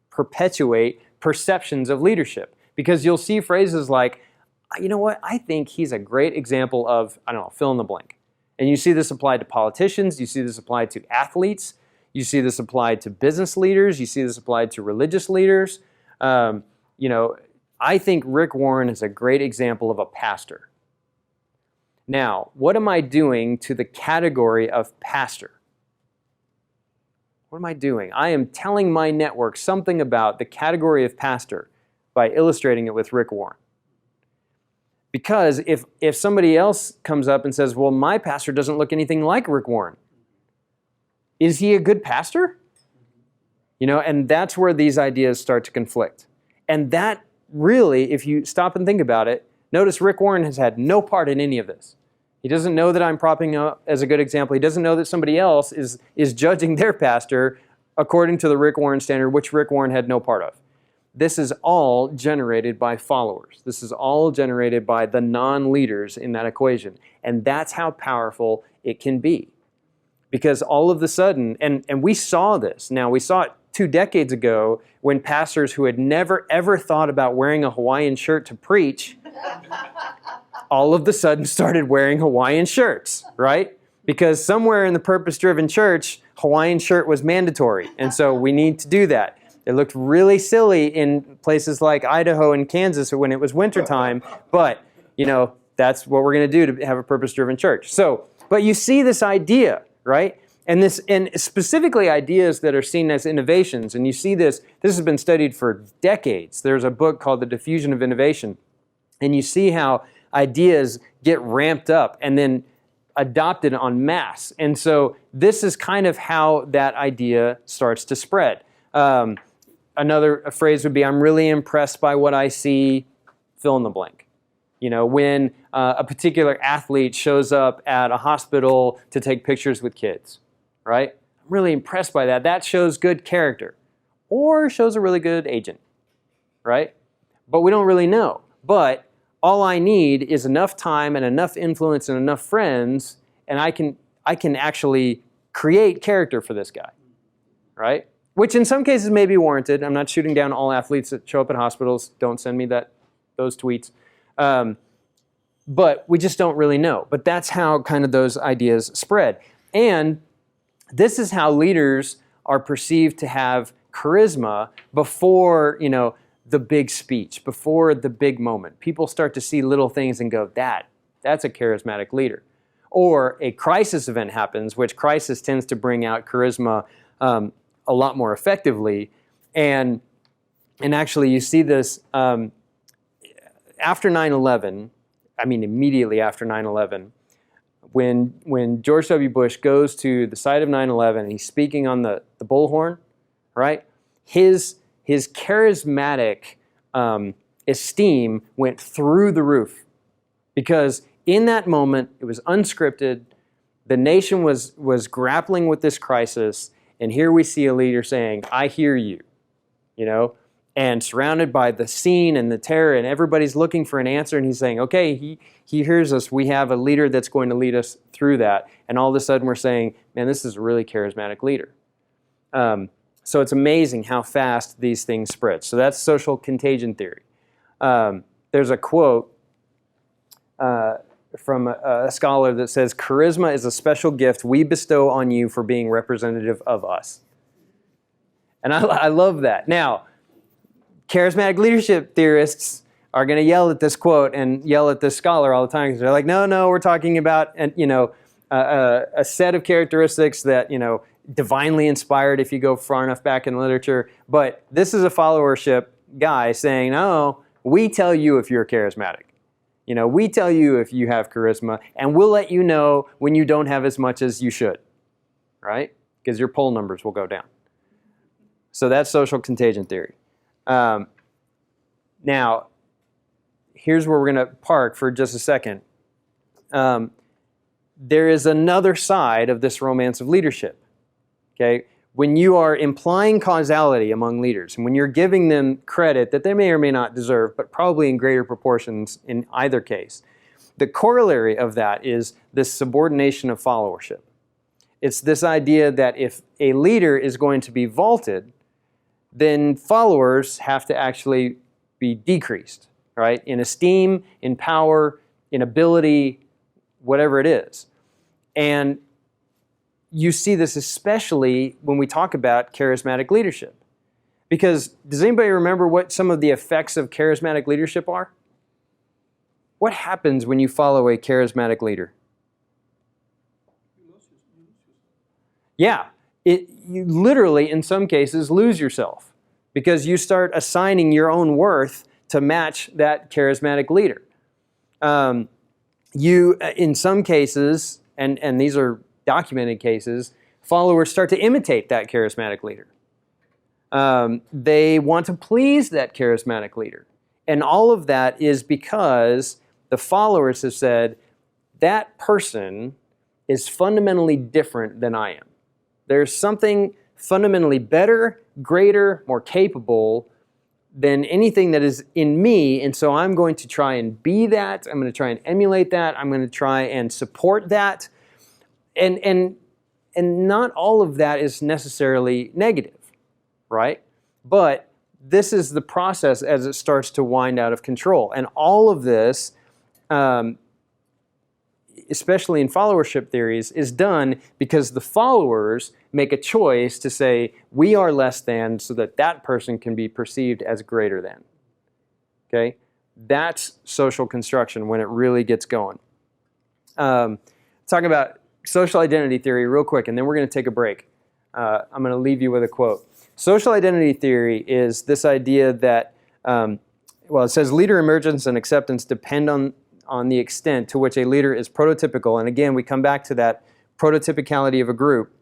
S1: perpetuate perceptions of leadership. Because you'll see phrases like, you know what, I think he's a great example of, I don't know, fill in the blank. And you see this applied to politicians, you see this applied to athletes, you see this applied to business leaders, you see this applied to religious leaders. I think Rick Warren is a great example of a pastor. Now, what am I doing to the category of pastor? What am I doing? I am telling my network something about the category of pastor by illustrating it with Rick Warren. Because if somebody else comes up and says, well, my pastor doesn't look anything like Rick Warren, is he a good pastor? And that's where these ideas start to conflict. And that really, if you stop and think about it, notice Rick Warren has had no part in any of this. He doesn't know that I'm propping up as a good example. He doesn't know that somebody else is judging their pastor according to the Rick Warren standard, which Rick Warren had no part of. This is all generated by followers. This is all generated by the non-leaders in that equation. And that's how powerful it can be. Because all of a sudden, and we saw this. Now, we saw it 2 decades ago when pastors who had never, ever thought about wearing a Hawaiian shirt to preach, all of a sudden started wearing Hawaiian shirts, right? Because somewhere in the purpose-driven church, Hawaiian shirt was mandatory. And so we need to do that. It looked really silly in places like Idaho and Kansas when it was wintertime, but, that's what we're going to do to have a purpose-driven church. So, but you see this idea, right? And specifically ideas that are seen as innovations, and you see this has been studied for decades. There's a book called The Diffusion of Innovation, and you see how ideas get ramped up and then adopted en masse. And so this is kind of how that idea starts to spread. Another phrase would be, I'm really impressed by what I see, fill in the blank. When a particular athlete shows up at a hospital to take pictures with kids, right? I'm really impressed by that. That shows good character or shows a really good agent, right? But we don't really know. But all I need is enough time and enough influence and enough friends, and I can actually create character for this guy, right? Which in some cases may be warranted. I'm not shooting down all athletes that show up at hospitals. Don't send me those tweets. But we just don't really know. But that's how kind of those ideas spread. And this is how leaders are perceived to have charisma before, the big speech, before the big moment. People start to see little things and go, that's a charismatic leader. Or a crisis event happens, which crisis tends to bring out charisma a lot more effectively, and actually you see this after 9/11. I mean, immediately after 9/11, when George W. Bush goes to the site of 9/11 and he's speaking on the bullhorn, right? His charismatic esteem went through the roof, because in that moment it was unscripted. The nation was grappling with this crisis. And here we see a leader saying, I hear you, and surrounded by the scene and the terror, and everybody's looking for an answer, and he's saying, okay, he hears us. We have a leader that's going to lead us through that. And all of a sudden we're saying, man, this is a really charismatic leader. So it's amazing how fast these things spread. So that's social contagion theory. There's a quote from a scholar that says, charisma is a special gift we bestow on you for being representative of us. And I love that. Now, charismatic leadership theorists are going to yell at this quote and yell at this scholar all the time because they're like, no, we're talking about a set of characteristics that divinely inspired if you go far enough back in literature. But this is a followership guy saying, no, we tell you if you're charismatic. We tell you if you have charisma, and we'll let you know when you don't have as much as you should, right? Because your poll numbers will go down. So that's social contagion theory. Now, here's where we're going to park for just a second. There is another side of this romance of leadership. Okay? When you are implying causality among leaders, and when you're giving them credit that they may or may not deserve, but probably in greater proportions in either case, the corollary of that is this subordination of followership. It's this idea that if a leader is going to be vaulted, then followers have to actually be decreased, right? In esteem, in power, in ability, whatever it is. And you see this especially when we talk about charismatic leadership. Because does anybody remember what some of the effects of charismatic leadership are? What happens when you follow a charismatic leader? Yeah, you literally, in some cases, lose yourself because you start assigning your own worth to match that charismatic leader. In some cases, and these are documented cases, followers start to imitate that charismatic leader. They want to please that charismatic leader. And all of that is because the followers have said, that person is fundamentally different than I am. There's something fundamentally better, greater, more capable than anything that is in me, and so I'm going to try and be that. I'm going to try and emulate that. I'm going to try and support that. And not all of that is necessarily negative, right? But this is the process as it starts to wind out of control. And all of this, especially in followership theories, is done because the followers make a choice to say, we are less than, so that that person can be perceived as greater than. Okay? That's social construction when it really gets going. Talking about social identity theory real quick, and then we're going to take a break. I'm going to leave you with a quote. Social identity theory is this idea that, it says leader emergence and acceptance depend on the extent to which a leader is prototypical. And again, we come back to that prototypicality of a group.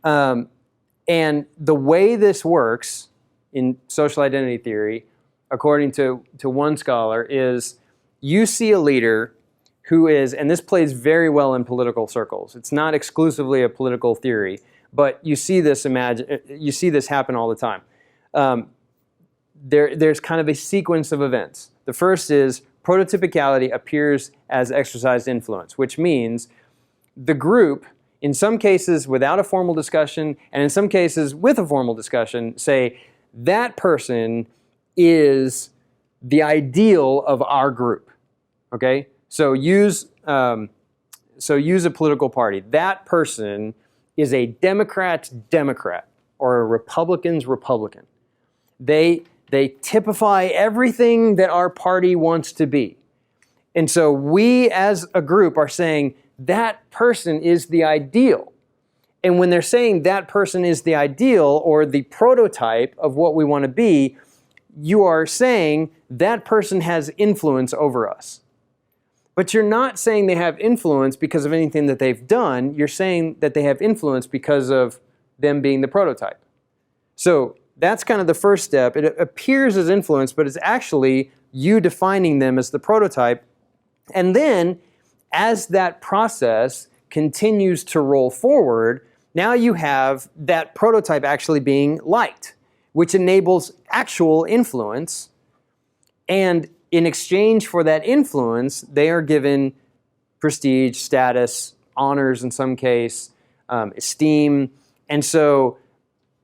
S1: And the way this works in social identity theory, according to one scholar, is you see a leader who is, and this plays very well in political circles. It's not exclusively a political theory, but you see this happen all the time. There's kind of a sequence of events. The first is prototypicality appears as exercised influence, which means the group, in some cases without a formal discussion, and in some cases with a formal discussion, say that person is the ideal of our group. Okay? So use a political party. That person is a Democrat's Democrat or a Republican's Republican. They typify everything that our party wants to be. And so we as a group are saying that person is the ideal. And when they're saying that person is the ideal or the prototype of what we want to be, you are saying that person has influence over us. But you're not saying they have influence because of anything that they've done. You're saying that they have influence because of them being the prototype. So that's kind of the first step. It appears as influence, but it's actually you defining them as the prototype. And then, as that process continues to roll forward, now you have that prototype actually being liked, which enables actual influence. And in exchange for that influence, they are given prestige, status, honors in some case, esteem. And so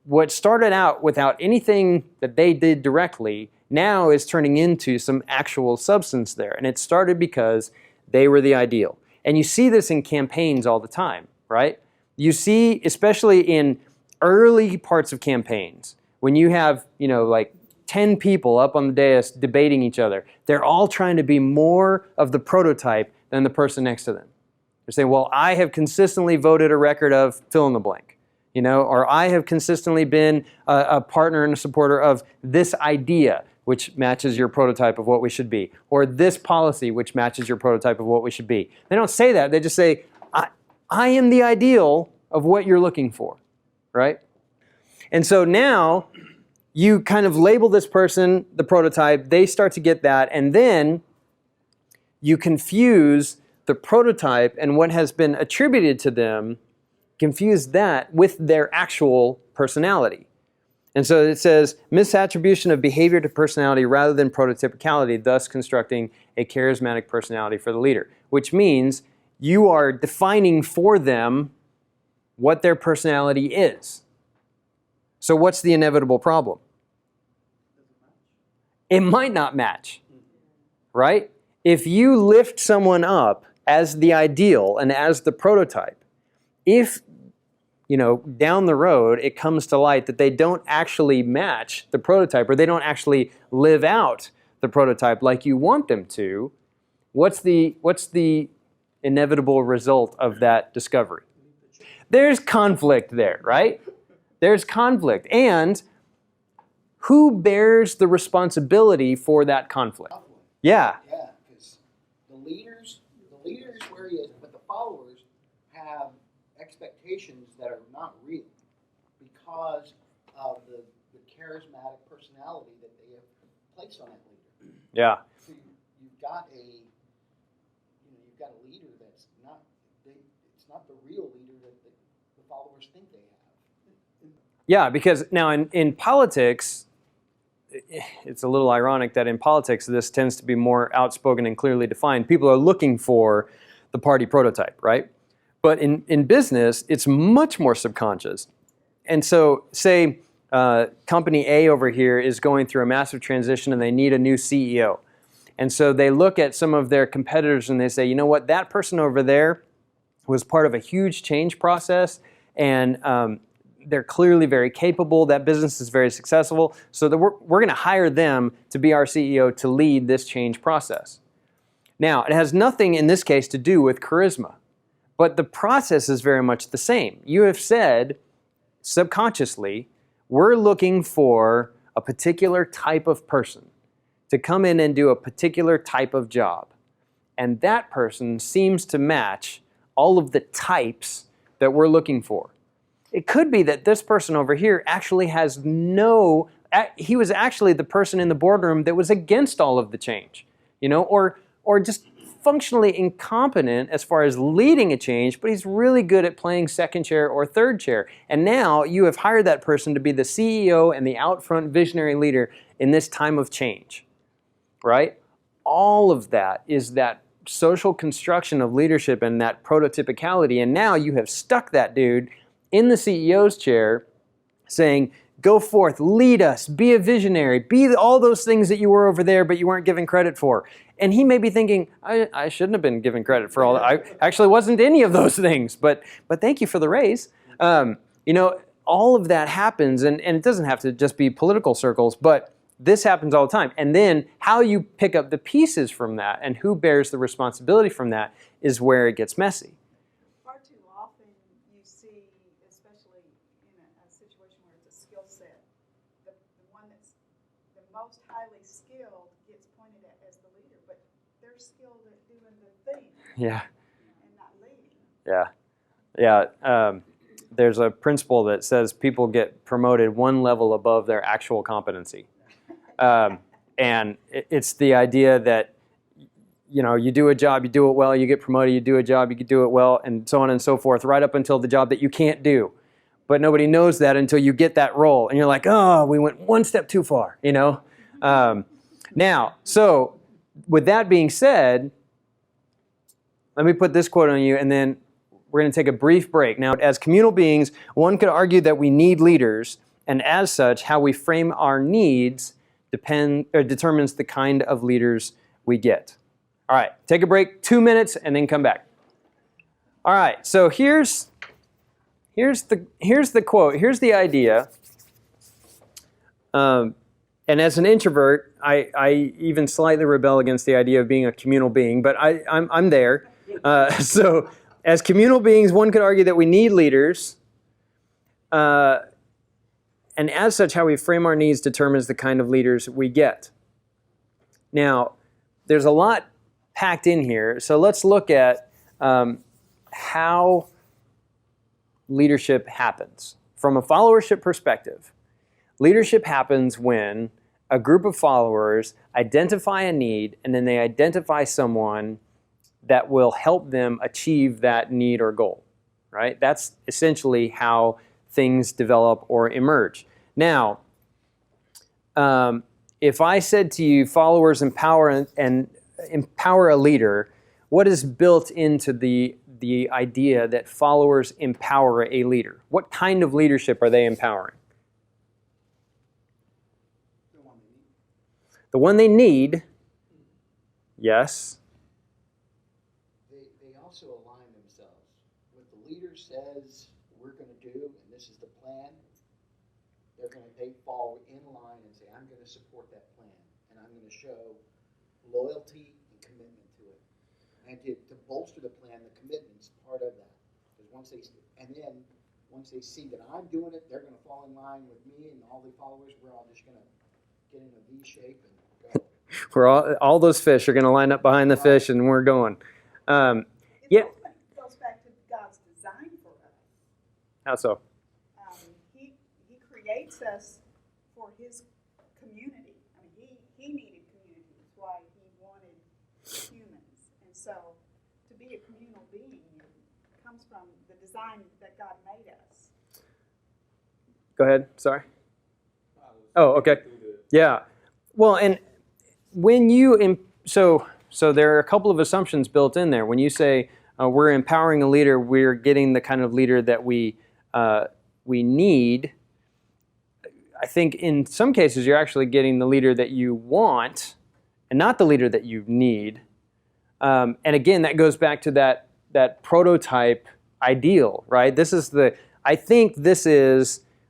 S1: what started out without anything that they did directly now is turning into some actual substance there. And it started because they were the ideal. And you see this in campaigns all the time, right? You see, especially in early parts of campaigns, when you have, like 10 people up on the dais debating each other. They're all trying to be more of the prototype than the person next to them. They're saying, well, I have consistently voted a record of fill in the blank, or I have consistently been a partner and a supporter of this idea, which matches your prototype of what we should be, or this policy, which matches your prototype of what we should be. They don't say that. They just say, I am the ideal of what you're looking for, right? And so now you kind of label this person the prototype. They start to get that, and then you confuse the prototype and what has been attributed to them, confuse that with their actual personality. And so it says, misattribution of behavior to personality rather than prototypicality, thus constructing a charismatic personality for the leader, which means you are defining for them what their personality is. So what's the inevitable problem? It might not match, right? If you lift someone up as the ideal and as the prototype, if down the road it comes to light that they don't actually match the prototype or they don't actually live out the prototype like you want them to, what's the inevitable result of that discovery? There's conflict there, right? There's conflict. And who bears the responsibility for that conflict? Yeah.
S2: Yeah, because the leaders where he is, but the followers have expectations that are not real because of the charismatic personality that they have placed on that leader.
S1: Yeah.
S2: So you've got a leader that's not it's not the real leader that the followers think they have.
S1: Yeah, because now in politics, it's a little ironic that in politics this tends to be more outspoken and clearly defined. People are looking for the party prototype, right? But in business, it's much more subconscious. And so say company A over here is going through a massive transition and they need a new CEO. And so they look at some of their competitors and they say, you know what, that person over there was part of a huge change process and they're clearly very capable. That business is very successful. So we're going to hire them to be our CEO to lead this change process. Now, it has nothing in this case to do with charisma, but the process is very much the same. You have said subconsciously, we're looking for a particular type of person to come in and do a particular type of job. And that person seems to match all of the types that we're looking for. It could be that this person over here actually has he was actually the person in the boardroom that was against all of the change, or just functionally incompetent as far as leading a change, but he's really good at playing second chair or third chair. And now you have hired that person to be the CEO and the out front visionary leader in this time of change, right? All of that is that social construction of leadership and that prototypicality. And now you have stuck that dude in the CEO's chair saying, go forth, lead us, be a visionary, be all those things that you were over there but you weren't given credit for. And he may be thinking, I shouldn't have been given credit for all that. I actually wasn't any of those things, but thank you for the raise. All of that happens, and it doesn't have to just be political circles, but this happens all the time. And then how you pick up the pieces from that and who bears the responsibility from that is where it gets messy.
S3: Far too often you see, especially in a situation where it's a skill set, the one that's the most highly skilled gets pointed at as the leader, but they're skilled at doing the thing
S1: Yeah.
S3: and not leading.
S1: Yeah. There's a principle that says people get promoted one level above their actual competency. And it's the idea that, you do a job, you do it well, you get promoted, you do a job, you do it well, and so on and so forth, right up until the job that you can't do. But nobody knows that until you get that role. And you're like, oh, we went one step too far, Now, so with that being said, let me put this quote on you, and then we're going to take a brief break. Now, as communal beings, one could argue that we need leaders, and as such, how we frame our needs determines the kind of leaders we get. All right, take a break, 2 minutes, and then come back. All right, so here's the quote. Here's the idea. and as an introvert, I even slightly rebel against the idea of being a communal being, but I'm there. So as communal beings, one could argue that we need leaders. And as such, how we frame our needs determines the kind of leaders we get. Now, there's a lot packed in here, so let's look at how leadership happens. From a followership perspective, leadership happens when a group of followers identify a need and then they identify someone that will help them achieve that need or goal, right? That's essentially how things develop or emerge. Now, if I said to you, followers empower and empower a leader, what is built into the idea that followers empower a leader? What kind of leadership are they empowering? The one they need, yes.
S2: They also align themselves. What the leader says we're going to do, and this is the plan, they fall in line and say, I'm going to support that plan, and I'm going to show loyalty and commitment to it. And to bolster the plan, the commitment's part of that. Because once they see that I'm doing it, they're going to fall in line with me and all the followers. We're all just going to get in a V shape and go.
S1: We're all those fish are going to line up behind the fish, and we're going.
S3: It goes back to God's design for us.
S1: How so?
S3: He creates us for His community. I mean, He needed community. That's why He wanted humans. And so, to be a communal being comes from the design that God made us.
S1: Go ahead. Sorry. Oh, okay. Yeah. Well, and when you so there are a couple of assumptions built in there. When you say we're empowering a leader, we're getting the kind of leader that we need. I think in some cases you're actually getting the leader that you want, and not the leader that you need. And again, that goes back to that prototype ideal, right? I think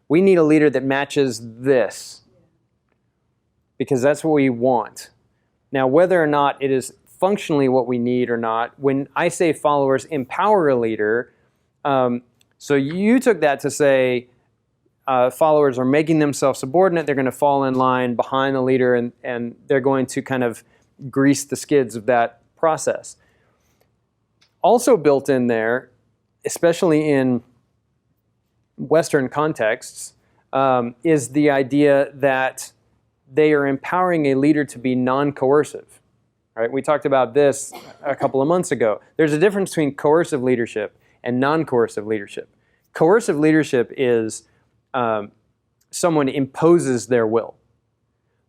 S1: we need a leader that matches this, because that's what we want. Now, whether or not it is functionally what we need or not, when I say followers empower a leader, so you took that to say followers are making themselves subordinate, they're going to fall in line behind the leader, and they're going to kind of grease the skids of that process. Also built in there, especially in Western contexts, is the idea that they are empowering a leader to be non-coercive. Right? We talked about this a couple of months ago. There's a difference between coercive leadership and non-coercive leadership. Coercive leadership is someone imposes their will.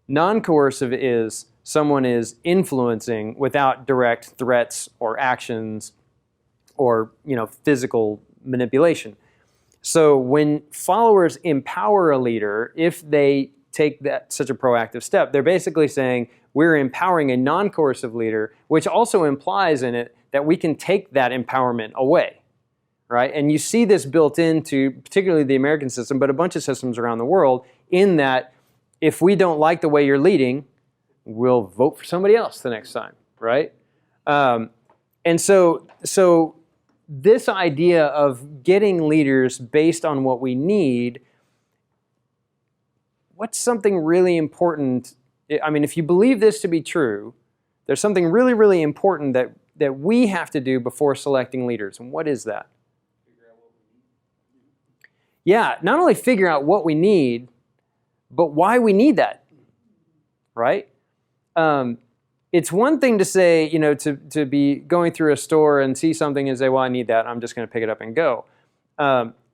S1: Non-coercive is someone is influencing without direct threats or actions or physical manipulation. So when followers empower a leader, if they take such a proactive step, they're basically saying we're empowering a non-coercive leader, which also implies in it that we can take that empowerment away, right? And you see this built into particularly the American system, but a bunch of systems around the world, in that if we don't like the way you're leading, we'll vote for somebody else the next time, right? And so this idea of getting leaders based on what we need, what's something really important? I mean, if you believe this to be true, there's something really, really important that we have to do before selecting leaders. And what is that?
S4: Figure out what we need.
S1: Yeah, not only figure out what we need, but why we need that, right? It's one thing to say, to be going through a store and see something and say, well, I need that, I'm just going to pick it up and go.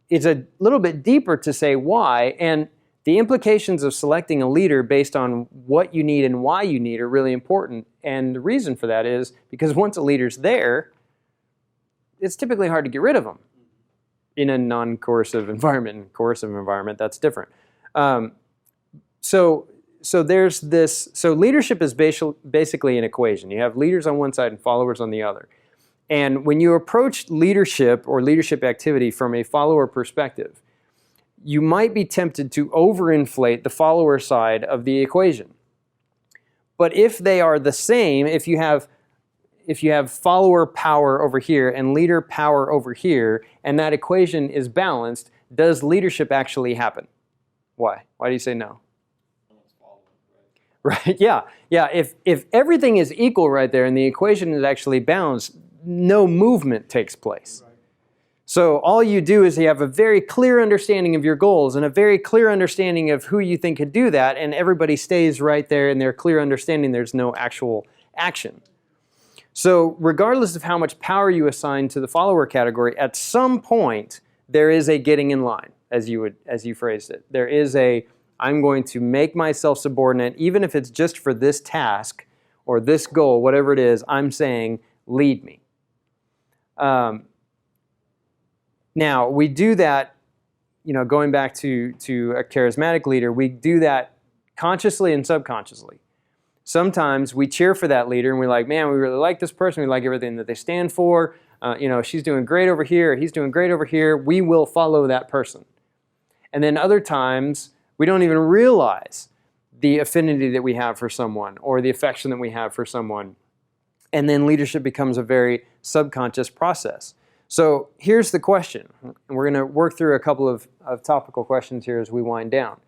S1: It's a little bit deeper to say why, and the implications of selecting a leader based on what you need and why you need are really important. And the reason for that is because once a leader's there, it's typically hard to get rid of them. In a non-coercive environment. In a coercive environment, that's different. So there's this. So leadership is basically an equation. You have leaders on one side and followers on the other. And when you approach leadership or leadership activity from a follower perspective, you might be tempted to overinflate the follower side of the equation. But if they are the same, if you have follower power over here and leader power over here, and that equation is balanced, does leadership actually happen? Why? Why do you say no? Right, yeah. If everything is equal right there and the equation is actually balanced, no movement takes place.
S4: Right.
S1: So all you do is you have a very clear understanding of your goals and a very clear understanding of who you think could do that, and everybody stays right there in their clear understanding. There's no actual action. So regardless of how much power you assign to the follower category, at some point there is a getting in line, as you phrased it. There is a, I'm going to make myself subordinate, even if it's just for this task or this goal, whatever it is, I'm saying, lead me. Now, we do that, going back to a charismatic leader, we do that consciously and subconsciously. Sometimes we cheer for that leader and we're like, man, we really like this person, we like everything that they stand for, she's doing great over here, he's doing great over here, we will follow that person. And then other times, we don't even realize the affinity that we have for someone or the affection that we have for someone. And then leadership becomes a very subconscious process. So here's the question, and we're going to work through a couple of topical questions here as we wind down.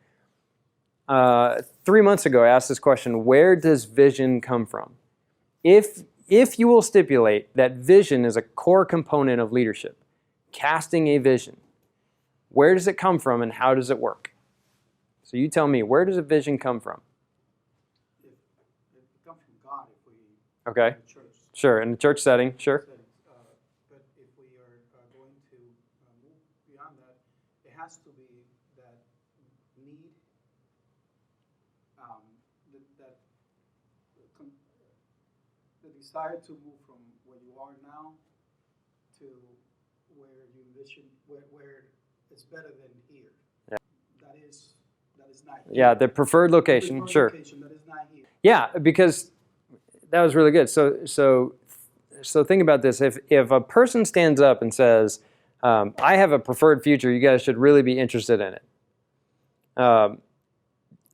S1: 3 months ago, I asked this question, where does vision come from? If you will stipulate that vision is a core component of leadership, casting a vision, where does it come from and how does it work? So you tell me, where does a vision come from?
S4: It comes from God if we
S1: Okay,
S4: in the church.
S1: sure, in the church setting, sure.
S4: But if we are going to move beyond that, it has to be that need, the desire to move from where you are now to where you envision, where it's better than here.
S1: Yeah.
S4: That is not here.
S1: Yeah, the preferred location,
S4: Preferred
S1: sure.
S4: location that is not here.
S1: Yeah, because that was really good. So think about this. If a person stands up and says, I have a preferred future, you guys should really be interested in it.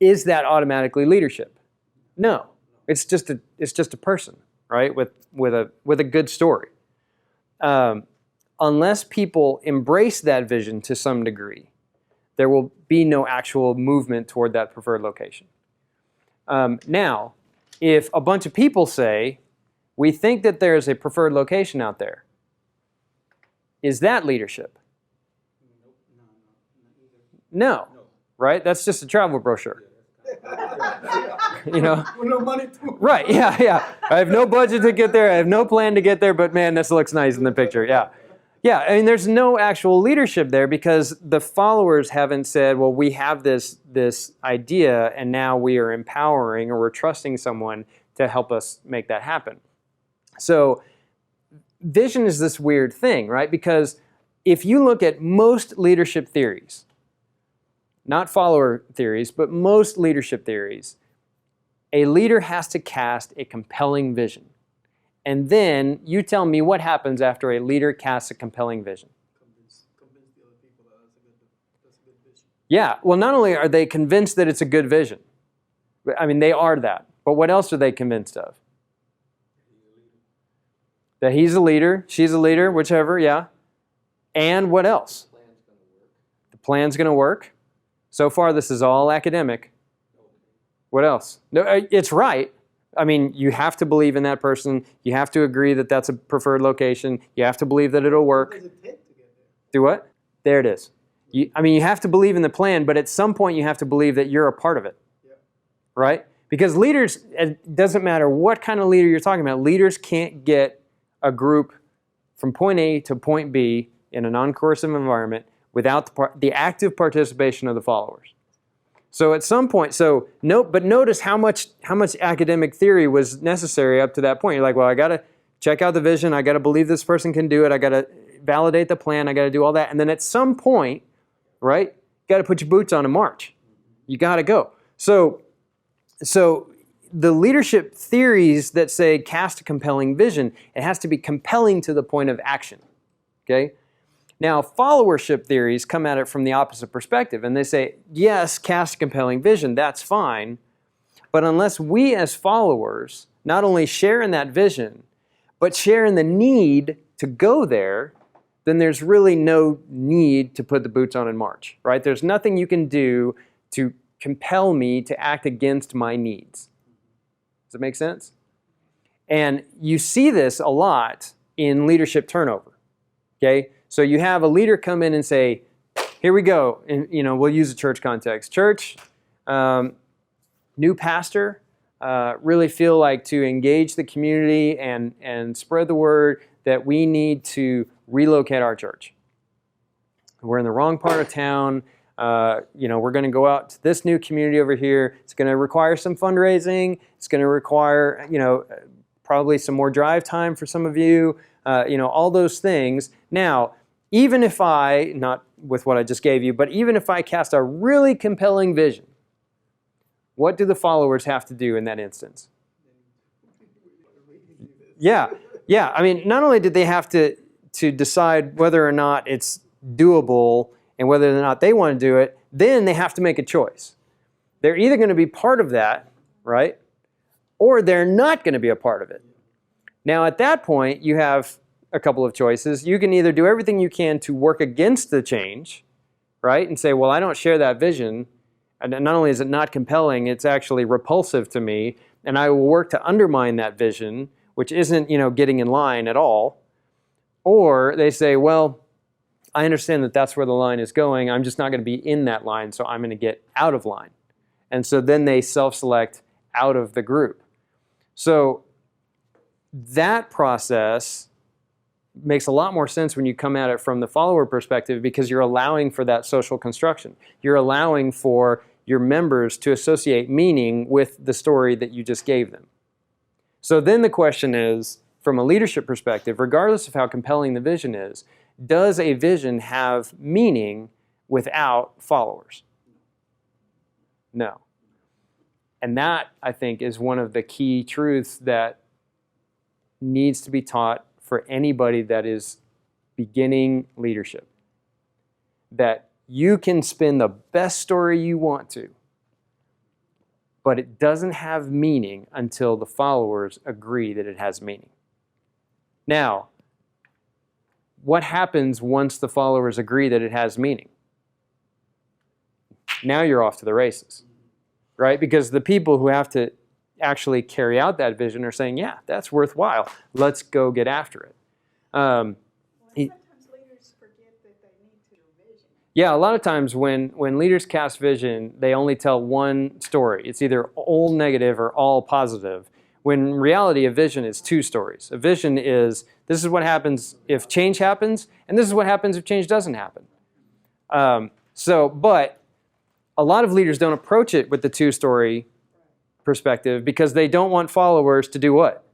S1: Is that automatically leadership? No. It's just a person, right? With a good story. Unless people embrace that vision to some degree, there will be no actual movement toward that preferred location. Now, if a bunch of people say, we think that there's a preferred location out there, is that leadership?
S4: Nope, not either.
S1: No, right? That's just a travel brochure.
S4: With no money to
S1: Right, yeah. I have no budget to get there, I have no plan to get there, but man, this looks nice in the picture, yeah. Yeah, I mean, there's no actual leadership there because the followers haven't said, well, we have this idea and now we are empowering or we're trusting someone to help us make that happen. So vision is this weird thing, right? Because if you look at most leadership theories, not follower theories, but most leadership theories, a leader has to cast a compelling vision. And then you tell me what happens after a leader casts a compelling vision.
S4: convince the other people that that's a good vision.
S1: Yeah, well, not only are they convinced that it's a good vision, I mean, they are that, but what else are they convinced of? That he's a leader, she's a leader, whichever, yeah. And what else? The plan's going to work. So far, this is all academic. What else? No, it's right. I mean, you have to believe in that person. You have to agree that that's a preferred location. You have to believe that it'll work.
S4: What does it take to get there?
S1: Do what? There it is. You have to believe in the plan, but at some point you have to believe that you're a part of it.
S4: Yeah.
S1: Right? Because leaders, it doesn't matter what kind of leader you're talking about, leaders can't get a group from point A to point B in a non-coercive environment without the active participation of the followers. So at some point, but notice how much academic theory was necessary up to that point. You're like, well, I got to check out the vision. I got to believe this person can do it. I got to validate the plan. I got to do all that. And then at some point, right, you got to put your boots on and march. You got to go. So the leadership theories that say cast a compelling vision, it has to be compelling to the point of action. Okay? Now, followership theories come at it from the opposite perspective, and they say, yes, cast a compelling vision, that's fine, but unless we as followers not only share in that vision, but share in the need to go there, then there's really no need to put the boots on and march, right? There's nothing you can do to compel me to act against my needs. Does that make sense? And you see this a lot in leadership turnover, okay? So you have a leader come in and say, here we go, and we'll use a church context. Church, new pastor, really feel like to engage the community and spread the word that we need to relocate our church. We're in the wrong part of town. We're going to go out to this new community over here. It's going to require some fundraising. It's going to require, probably some more drive time for some of you, all those things. Now, even if I, not with what I just gave you, but even if I cast a really compelling vision, what do the followers have to do in that instance? Yeah. I mean, not only did they have to decide whether or not it's doable and whether or not they want to do it, then they have to make a choice. They're either going to be part of that, right? Or they're not going to be a part of it. Now, at that point, you have a couple of choices. You can either do everything you can to work against the change, right? And say, well, I don't share that vision. And not only is it not compelling, it's actually repulsive to me. And I will work to undermine that vision, which isn't, getting in line at all. Or they say, well, I understand that that's where the line is going. I'm just not going to be in that line, so I'm going to get out of line. And so then they self-select out of the group. So that process makes a lot more sense when you come at it from the follower perspective, because you're allowing for that social construction. You're allowing for your members to associate meaning with the story that you just gave them. So then the question is, from a leadership perspective, regardless of how compelling the vision is, does a vision have meaning without followers? No. And that, I think, is one of the key truths that needs to be taught for anybody that is beginning leadership. That you can spin the best story you want to, but it doesn't have meaning until the followers agree that it has meaning. Now, what happens once the followers agree that it has meaning? Now you're off to the races, right? Because the people who have to actually carry out that vision are saying, yeah, that's worthwhile. Let's go get after it.
S3: Sometimes leaders forget that they need to do vision.
S1: Yeah, a lot of times when leaders cast vision, they only tell one story. It's either all negative or all positive. When in reality, a vision is two stories. A vision is, this is what happens if change happens, and this is what happens if change doesn't happen. But a lot of leaders don't approach it with the two-story perspective because they don't want followers to do what?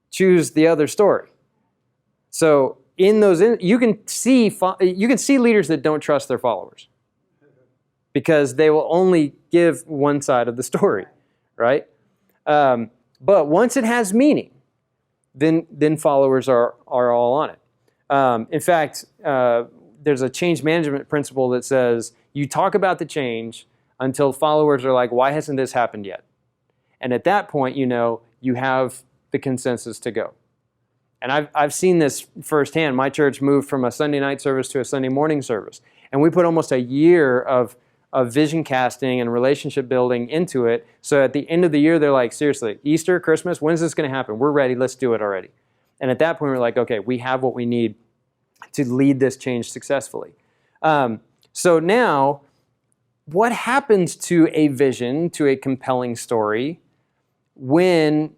S1: Choose the other story. So in those, you can see leaders that don't trust their followers because they will only give one side of the story, right? But once it has meaning, then followers are all on it. In fact, there's a change management principle that says you talk about the change until followers are like, why hasn't this happened yet? And at that point, you have the consensus to go. And I've seen this firsthand. My church moved from a Sunday night service to a Sunday morning service. And we put almost a year of vision casting and relationship building into it. So at the end of the year, they're like, seriously, Easter, Christmas, when's this going to happen? We're ready. Let's do it already. And at that point, we're like, okay, we have what we need to lead this change successfully. So now, what happens to a vision, to a compelling story, when,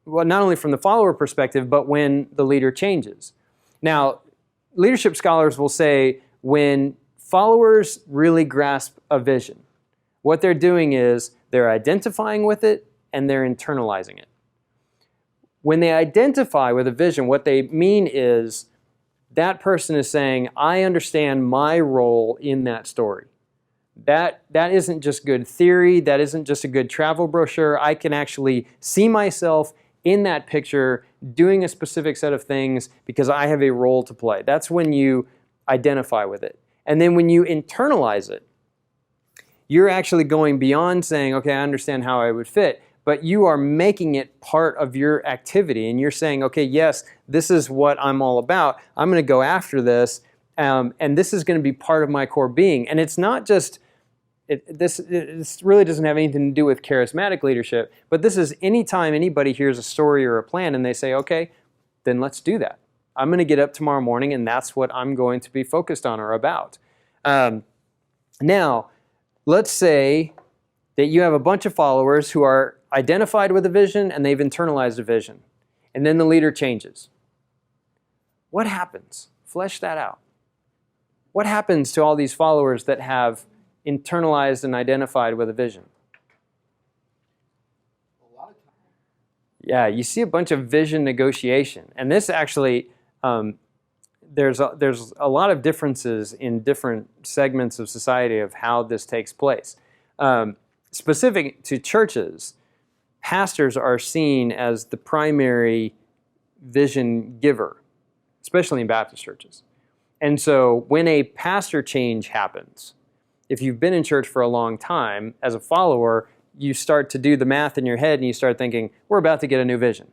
S1: well, not only from the follower perspective, but when the leader changes? Now, leadership scholars will say when followers really grasp a vision, what they're doing is they're identifying with it and they're internalizing it. When they identify with a vision, what they mean is that person is saying, I understand my role in that story. That isn't just good theory. That isn't just a good travel brochure. I can actually see myself in that picture doing a specific set of things because I have a role to play. That's when you identify with it. And then when you internalize it, you're actually going beyond saying, okay, I understand how I would fit, but you are making it part of your activity, and you're saying, okay, yes, this is what I'm all about. I'm going to go after this, and this is going to be part of my core being. And it's not just, this really doesn't have anything to do with charismatic leadership, but this is anytime anybody hears a story or a plan and they say, okay, then let's do that. I'm going to get up tomorrow morning, and that's what I'm going to be focused on or about. Now, let's say that you have a bunch of followers who are identified with a vision and they've internalized a vision, and then the leader changes. What happens? Flesh that out. What happens to all these followers that have internalized and identified with a vision?
S2: A lot of times.
S1: Yeah, you see a bunch of vision negotiation, and this actually, there's a lot of differences in different segments of society of how this takes place. Specific to churches, pastors are seen as the primary vision giver, especially in Baptist churches. And so when a pastor change happens, if you've been in church for a long time, as a follower, you start to do the math in your head and you start thinking, we're about to get a new vision,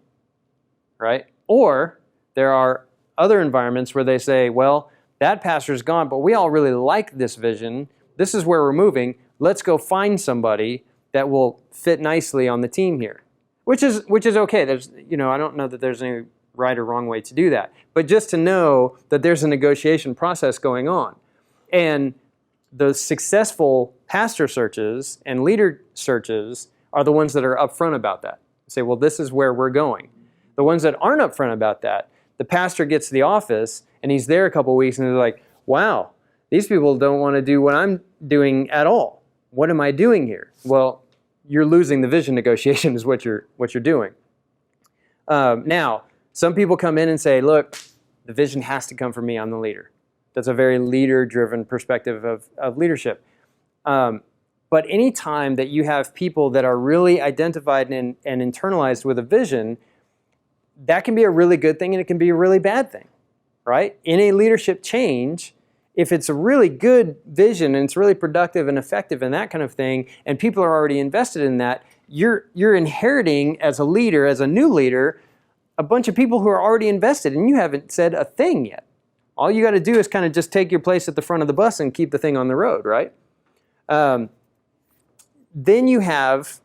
S1: right? Or there are other environments where they say, well, that pastor's gone, but we all really like this vision. This is where we're moving. Let's go find somebody that will fit nicely on the team here, which is okay. There's, I don't know that there's any right or wrong way to do that, but just to know that there's a negotiation process going on. And the successful pastor searches and leader searches are the ones that are upfront about that. Say, well, this is where we're going. The ones that aren't upfront about that, the pastor gets to the office and he's there a couple of weeks and they're like, wow, these people don't want to do what I'm doing at all. What am I doing here? Well, you're losing the vision negotiation is what you're doing. Now, some people come in and say, look, the vision has to come from me. I'm the leader. That's a very leader-driven perspective of leadership. But any time that you have people that are really identified and internalized with a vision, that can be a really good thing and it can be a really bad thing, right? In a leadership change, if it's a really good vision and it's really productive and effective and that kind of thing, and people are already invested in that, you're inheriting as a leader, as a new leader, a bunch of people who are already invested and you haven't said a thing yet. All you got to do is kind of just take your place at the front of the bus and keep the thing on the road, right? Then you have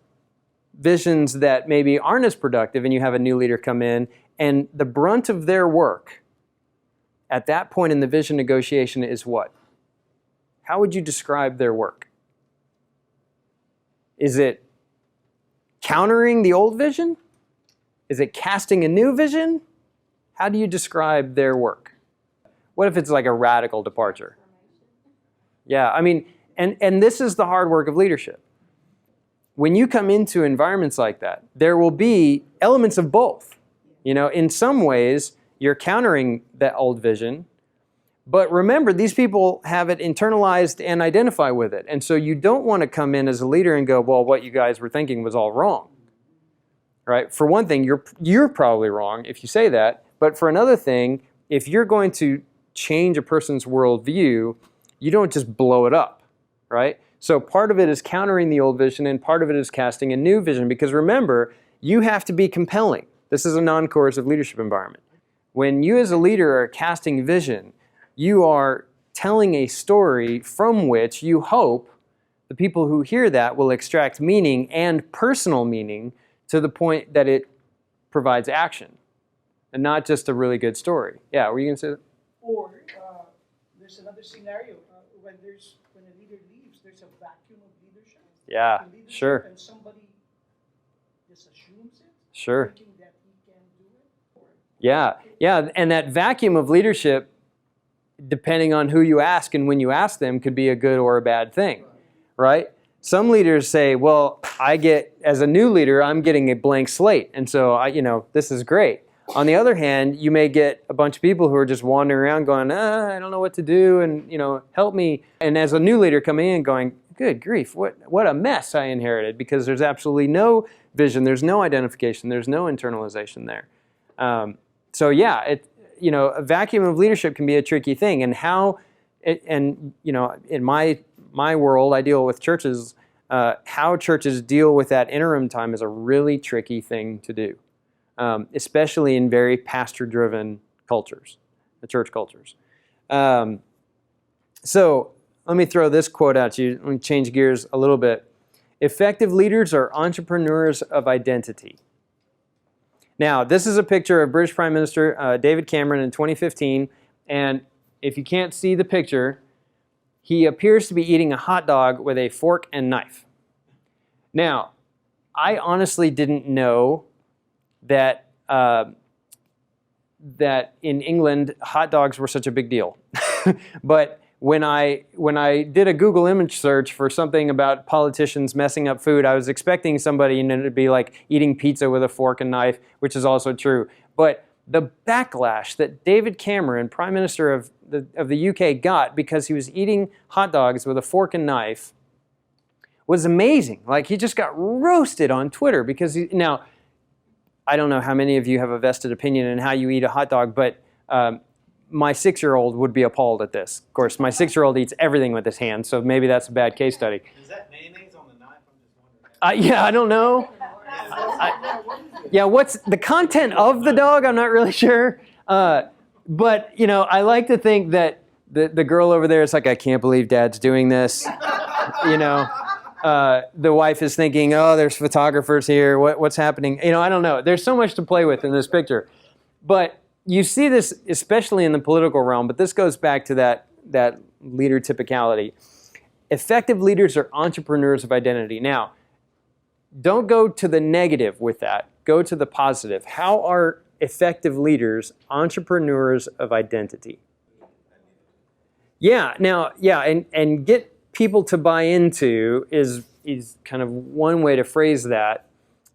S1: visions that maybe aren't as productive and you have a new leader come in and the brunt of their work at that point in the vision negotiation is what? How would you describe their work? Is it countering the old vision? Is it casting a new vision? How do you describe their work? What if it's like a radical departure? Yeah, I mean, and this is the hard work of leadership. When you come into environments like that, there will be elements of both. In some ways, you're countering that old vision, but remember, these people have it internalized and identify with it. And so you don't want to come in as a leader and go, well, what you guys were thinking was all wrong. Right? For one thing, you're probably wrong if you say that, but for another thing, if you're going to change a person's worldview, you don't just blow it up, right? So part of it is countering the old vision and part of it is casting a new vision, because remember, you have to be compelling. This is a non-coercive leadership environment. When you as a leader are casting vision, you are telling a story from which you hope the people who hear that will extract meaning and personal meaning to the point that it provides action and not just a really good story. Yeah, were you going to say that?
S6: Or there's another scenario when a leader leaves, there's a vacuum of leadership.
S1: Yeah,
S6: Leadership,
S1: sure.
S6: And somebody just assumes it,
S1: Sure.
S6: thinking that he can do it. Or
S1: Yeah, and that vacuum of leadership, depending on who you ask and when you ask them, could be a good or a bad thing, right? Some leaders say, well, as a new leader, I'm getting a blank slate, and so this is great. On the other hand, you may get a bunch of people who are just wandering around going, I don't know what to do, and help me. And as a new leader coming in going, good grief, what a mess I inherited, because there's absolutely no vision, there's no identification, there's no internalization there. So yeah, a vacuum of leadership can be a tricky thing. And in my world, I deal with churches. How churches deal with that interim time is a really tricky thing to do, especially in very pastor-driven cultures, the church cultures. So let me throw this quote at you. Let me change gears a little bit. Effective leaders are entrepreneurs of identity. Now, this is a picture of British Prime Minister David Cameron in 2015, and if you can't see the picture, he appears to be eating a hot dog with a fork and knife. Now, I honestly didn't know that that in England hot dogs were such a big deal. But when I did a Google image search for something about politicians messing up food, I was expecting somebody to be like eating pizza with a fork and knife, which is also true. But the backlash that David Cameron, Prime Minister of the UK, got because he was eating hot dogs with a fork and knife was amazing. Like, he just got roasted on Twitter because now, I don't know how many of you have a vested opinion in how you eat a hot dog, but my 6-year-old would be appalled at this. Of course, my 6-year-old eats everything with his hands, so maybe that's a bad case study.
S5: Is that mayonnaise on the knife? I'm just wondering.
S1: Yeah, I don't know. Yeah, what's the content of the dog? I'm not really sure. But, I like to think that the girl over there is like, I can't believe Dad's doing this. The wife is thinking, oh, there's photographers here. What's happening? I don't know. There's so much to play with in this picture. But you see this especially in the political realm, but this goes back to that leader typicality. Effective leaders are entrepreneurs of identity. Now, don't go to the negative with that. Go to the positive. How are effective leaders entrepreneurs of identity? Yeah, now, and get people to buy into is kind of one way to phrase that.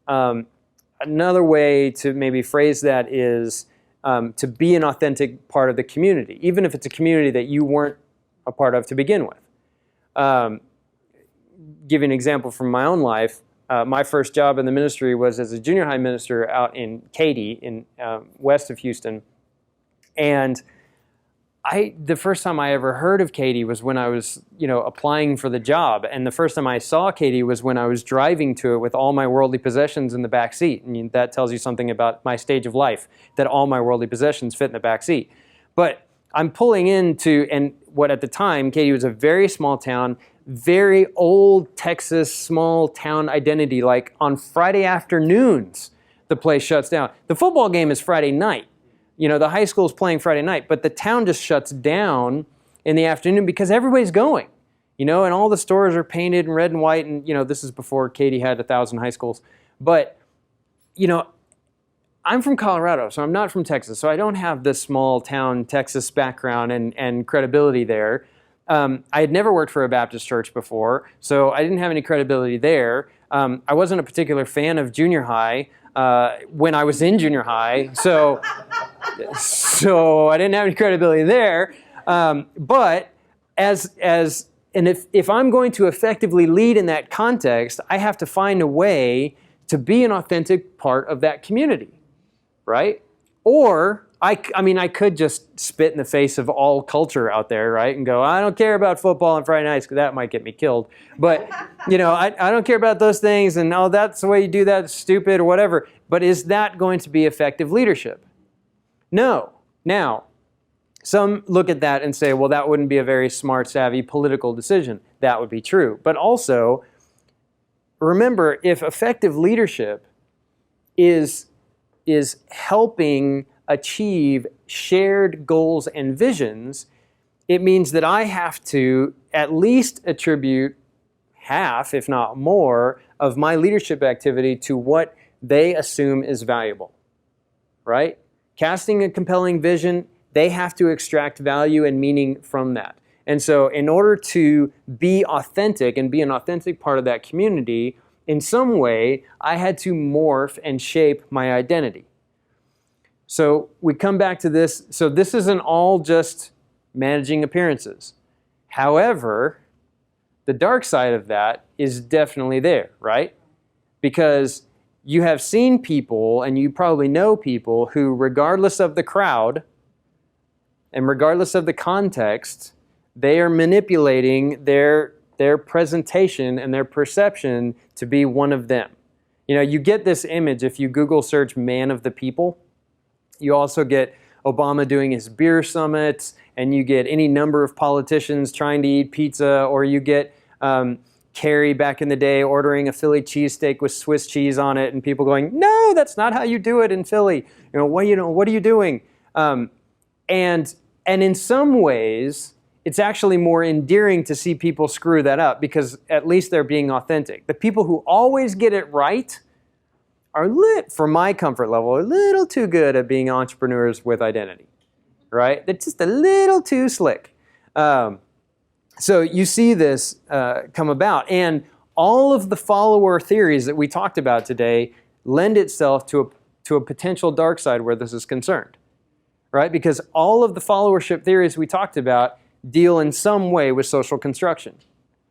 S1: Another way to maybe phrase that is to be an authentic part of the community, even if it's a community that you weren't a part of to begin with. Give you an example from my own life. My first job in the ministry was as a junior high minister out in Katy, in west of Houston. And the first time I ever heard of Katy was when I was, applying for the job. And the first time I saw Katy was when I was driving to it with all my worldly possessions in the back seat. And that tells you something about my stage of life, that all my worldly possessions fit in the back seat. But I'm pulling into, and what at the time, Katy was a very small town, very old Texas small town identity. Like on Friday afternoons, the place shuts down. The football game is Friday night. The high school is playing Friday night, but the town just shuts down in the afternoon because everybody's going, and all the stores are painted in red and white. And, this is before Katy had 1,000 high schools. But, I'm from Colorado, so I'm not from Texas. So I don't have this small town Texas background and credibility there. I had never worked for a Baptist church before, so I didn't have any credibility there. I wasn't a particular fan of junior high when I was in junior high, so I didn't have any credibility there. But if I'm going to effectively lead in that context, I have to find a way to be an authentic part of that community, right? Or I could just spit in the face of all culture out there, right? And go, I don't care about football on Friday nights because that might get me killed. But, I don't care about those things and, oh, that's the way you do that, it's stupid or whatever. But is that going to be effective leadership? No. Now, some look at that and say, well, that wouldn't be a very smart, savvy political decision. That would be true. But also, remember, if effective leadership is helping achieve shared goals and visions, it means that I have to at least attribute half, if not more, of my leadership activity to what they assume is valuable, right? Casting a compelling vision, they have to extract value and meaning from that. And so in order to be authentic and be an authentic part of that community, in some way, I had to morph and shape my identity. So we come back to this. So this isn't all just managing appearances. However, the dark side of that is definitely there, right? Because you have seen people, and you probably know people, who, regardless of the crowd, And regardless of the context, they are manipulating their presentation and their perception to be one of them. You get this image if you Google search man of the people. You also get Obama doing his beer summits, and you get any number of politicians trying to eat pizza, or you get Kerry back in the day ordering a Philly cheesesteak with Swiss cheese on it, and people going, "No, that's not how you do it in Philly. What are you doing?" And in some ways, it's actually more endearing to see people screw that up because at least they're being authentic. The people who always get it right are for my comfort level, a little too good at being entrepreneurs with identity, right? They're just a little too slick. So you see this come about. And all of the follower theories that we talked about today lend itself to a potential dark side where this is concerned, right? Because all of the followership theories we talked about deal in some way with social construction,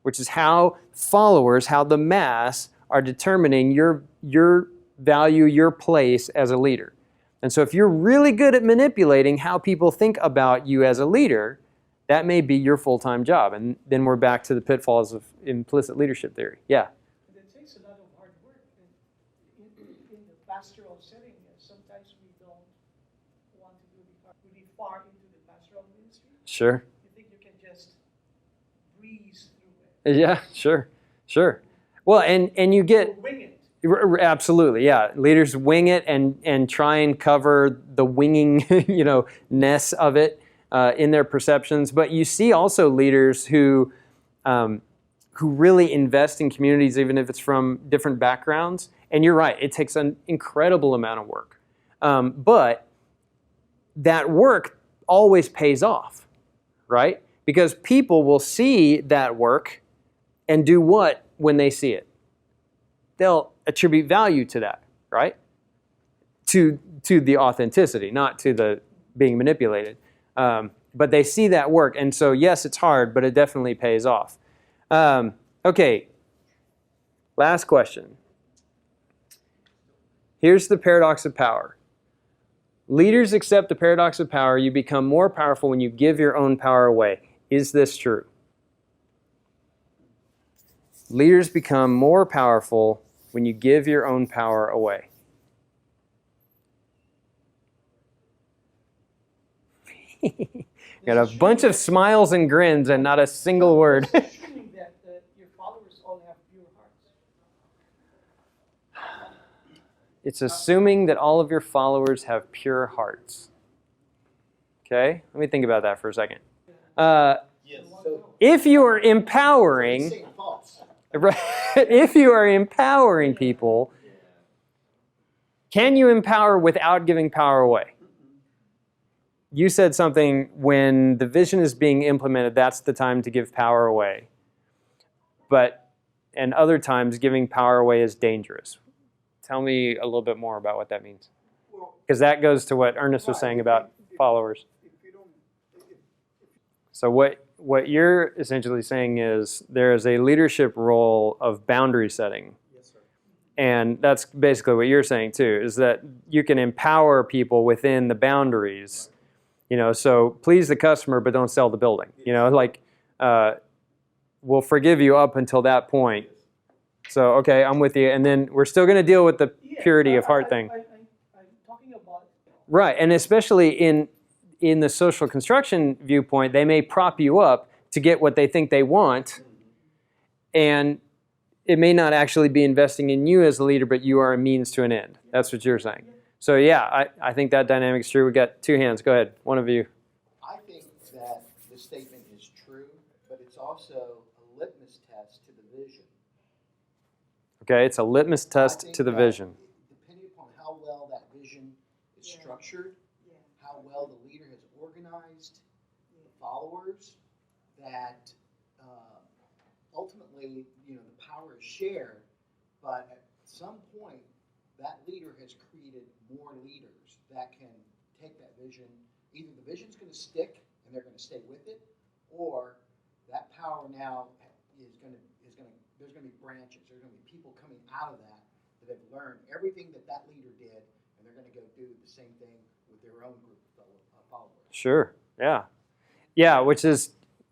S1: which is how followers, how the mass are determining your value, your place as a leader. And so if you're really good at manipulating how people think about you as a leader, that may be your full-time job. And then we're back to the pitfalls of implicit leadership theory. Yeah?
S6: And it takes a lot of hard work. In the pastoral setting, sometimes we don't want to do really far into the pastoral ministry.
S1: Sure.
S6: You think you can just breeze through it.
S1: Yeah, sure. Well, and you get...
S6: Or wing it.
S1: Absolutely, yeah. Leaders wing it and try and cover the winging, ness of it in their perceptions. But you see also leaders who really invest in communities, even if it's from different backgrounds. And you're right, it takes an incredible amount of work. But that work always pays off, right? Because people will see that work and do what when they see it? They'll attribute value to that, right? To the authenticity, not to the being manipulated. But they see that work. And so, yes, it's hard, but it definitely pays off. Okay, last question. Here's the paradox of power. Leaders accept the paradox of power. You become more powerful when you give your own power away. Is this true? Leaders become more powerful when you give your own power away. Got a bunch of smiles and grins and not a single word.
S6: It's assuming that your followers all have pure hearts.
S1: It's assuming that all of your followers have pure hearts. Okay? Let me think about that for a second.
S5: Yes.
S1: If you are empowering...
S2: Saying false.
S1: If you are empowering people, can you empower without giving power away? You said something, when the vision is being implemented, that's the time to give power away. And other times, giving power away is dangerous. Tell me a little bit more about what that means. Because that goes to what Ernest was saying about followers. So what you're essentially saying is there is a leadership role of boundary setting.
S4: Yes, sir.
S1: And that's basically what you're saying too, is that you can empower people within the boundaries. So please the customer, but don't sell the building. We'll forgive you up until that point. So, okay, I'm with you. And then we're still going to deal with the purity of heart thing.
S6: I'm talking about...
S1: Right, and especially in the social construction viewpoint, they may prop you up to get what they think they want, and it may not actually be investing in you as a leader, but you are a means to an end. That's what you're saying. So yeah, I think that dynamic's true. We got two hands. Go ahead, one of you.
S2: I think that this statement is true, but it's also a litmus test to the vision.
S1: Okay, it's a litmus
S2: I
S1: test
S2: think
S1: to the
S2: that
S1: vision.
S2: Depending upon how well that vision is structured, how well the leader has organized the followers, that ultimately, the power is shared, but at some point, that leader has created more leaders that can take that vision. Either the vision's going to stick and they're going to stay with it, or that power now is going to there's going to be branches. There's going to be people coming out of that have learned everything that leader did, and they're going to go do the same thing with their own group of followers.
S1: Sure. Yeah, which is,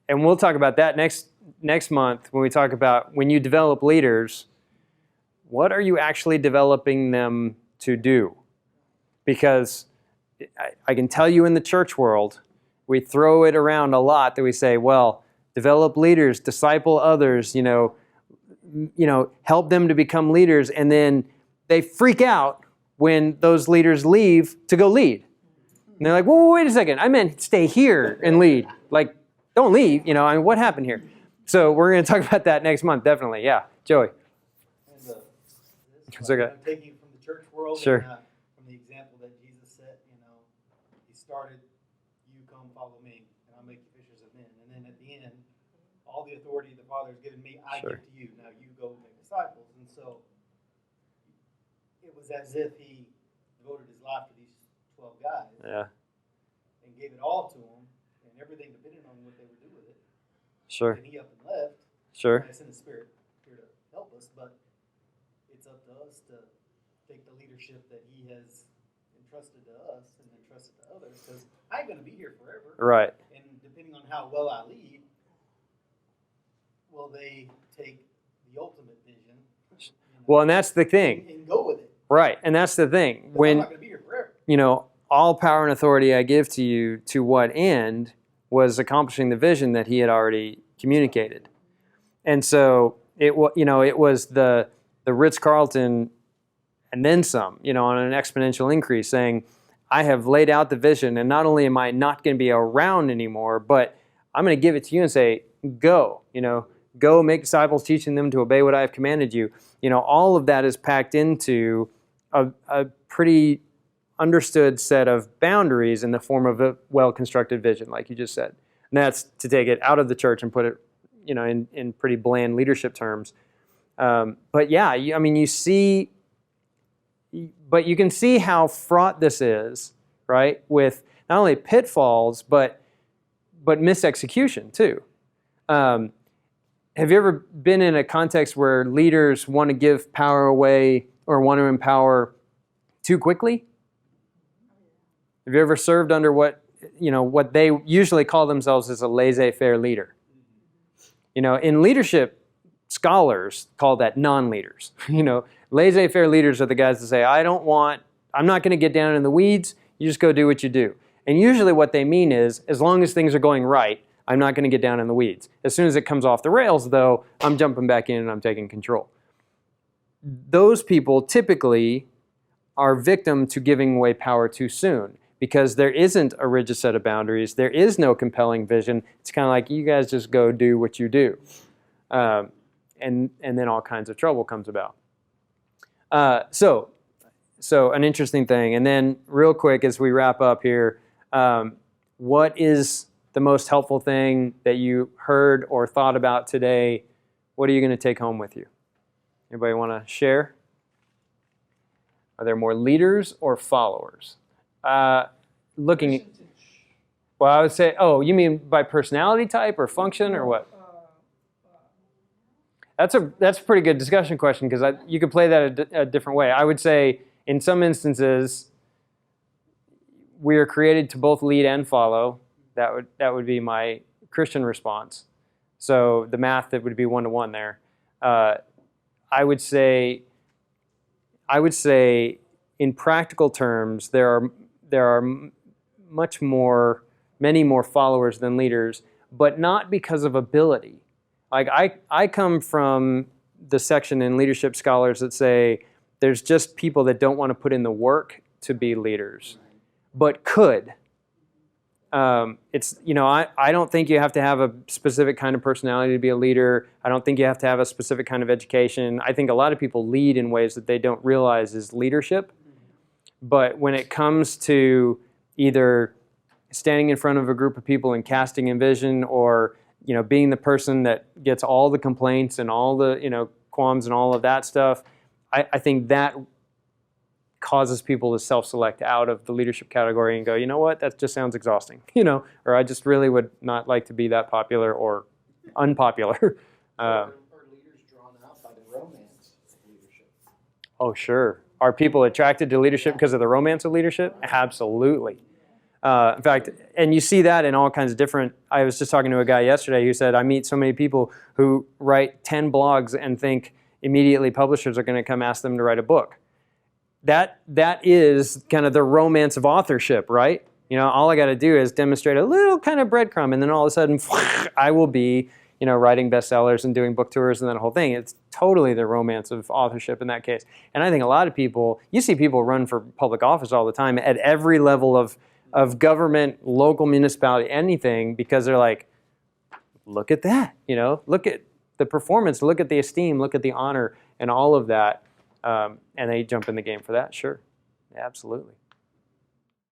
S1: and we'll talk about that next month when we talk about when you develop leaders, what are you actually developing them to do? Because I can tell you in the church world, we throw it around a lot that we say, well, develop leaders, disciple others, help them to become leaders, and then they freak out when those leaders leave to go lead. And they're like, whoa, wait a second, I meant stay here and lead. Like, don't leave, what happened here? So we're going to talk about that next month, definitely. Yeah, Joey.
S5: And
S1: It's okay.
S5: I'm taking from the church world
S1: Sure.
S5: and from the example that Jesus set, he started, you come follow me, and I'll make you fishers of men. And then at the end, all the authority the Father has given me, I
S1: Sure.
S5: give to you. Now you go make disciples. And so it was as if he devoted his life to these 12 guys
S1: Yeah,
S5: and gave it all to them, and everything depended on what they would do with it.
S1: sure,
S5: And he up and left.
S1: sure.
S5: I sent the Spirit here to help us, but it's up to us to take the leadership that he has entrusted to us and entrusted to others, because I ain't going to be here forever.
S1: Right.
S5: And depending on how well I lead, will they take the ultimate vision
S1: Well, and that's the thing.
S5: and go with it?
S1: Right, and that's the thing.
S5: 'Cause I'm
S1: When,
S5: not going to be here forever.
S1: all power and authority I give to you, to what end was accomplishing the vision that he had already communicated. And so it was the Ritz-Carlton and then some, on an exponential increase, saying, I have laid out the vision, and not only am I not going to be around anymore, but I'm going to give it to you and say, go, go make disciples, teaching them to obey what I have commanded you. All of that is packed into a pretty understood set of boundaries in the form of a well-constructed vision, like you just said. And that's to take it out of the church and put it, in pretty bland leadership terms. But yeah, you see, but you can see how fraught this is, right? With not only pitfalls, but misexecution too. Have you ever been in a context where leaders want to give power away or want to empower too quickly? Have you ever served under what they usually call themselves as a laissez-faire leader? In leadership, scholars call that non-leaders. Laissez-faire leaders are the guys that say, I'm not going to get down in the weeds, you just go do what you do. And usually what they mean is, as long as things are going right, I'm not going to get down in the weeds. As soon as it comes off the rails, though, I'm jumping back in and I'm taking control. Those people typically are victim to giving away power too soon because there isn't a rigid set of boundaries. There is no compelling vision. It's kind of like, you guys just go do what you do. And then all kinds of trouble comes about. So an interesting thing. And then real quick as we wrap up here, what is the most helpful thing that you heard or thought about today? What are you going to take home with you? Anybody want to share? Are there more leaders or followers? Looking, well, I would say, you mean by personality type or function or what? That's a pretty good discussion question because you could play that a different way. I would say in some instances, we are created to both lead and follow. That would be my Christian response. So the math, that would be 1-to-1 there. I would say in practical terms, there are many more followers than leaders, but not because of ability. Like I come from the section in leadership scholars that say there's just people that don't want to put in the work to be leaders, but could. I don't think you have to have a specific kind of personality to be a leader. I don't think you have to have a specific kind of education. I think a lot of people lead in ways that they don't realize is leadership. But when it comes to either standing in front of a group of people and casting a vision, or being the person that gets all the complaints and all the qualms and all of that stuff, I think that causes people to self-select out of the leadership category and go, you know what, that just sounds exhausting, or I just really would not like to be that popular or unpopular.
S2: Are leaders drawn out by the romance of leadership?
S1: Oh, sure. Are people attracted to leadership because of the romance of leadership? Absolutely. In fact, and you see that in all kinds of different, I was just talking to a guy yesterday who said, I meet so many people who write 10 blogs and think immediately publishers are going to come ask them to write a book. That is kind of the romance of authorship, right? You know, all I got to do is demonstrate a little kind of breadcrumb, and then all of a sudden, I will be, you know, writing bestsellers and doing book tours and that whole thing. It's totally the romance of authorship in that case. And I think a lot of people, you see people run for public office all the time at every level of government, local municipality, anything, because they're like, look at that, you know, look at the performance, look at the esteem, look at the honor, and all of that. And they jump in the game for that, sure, absolutely.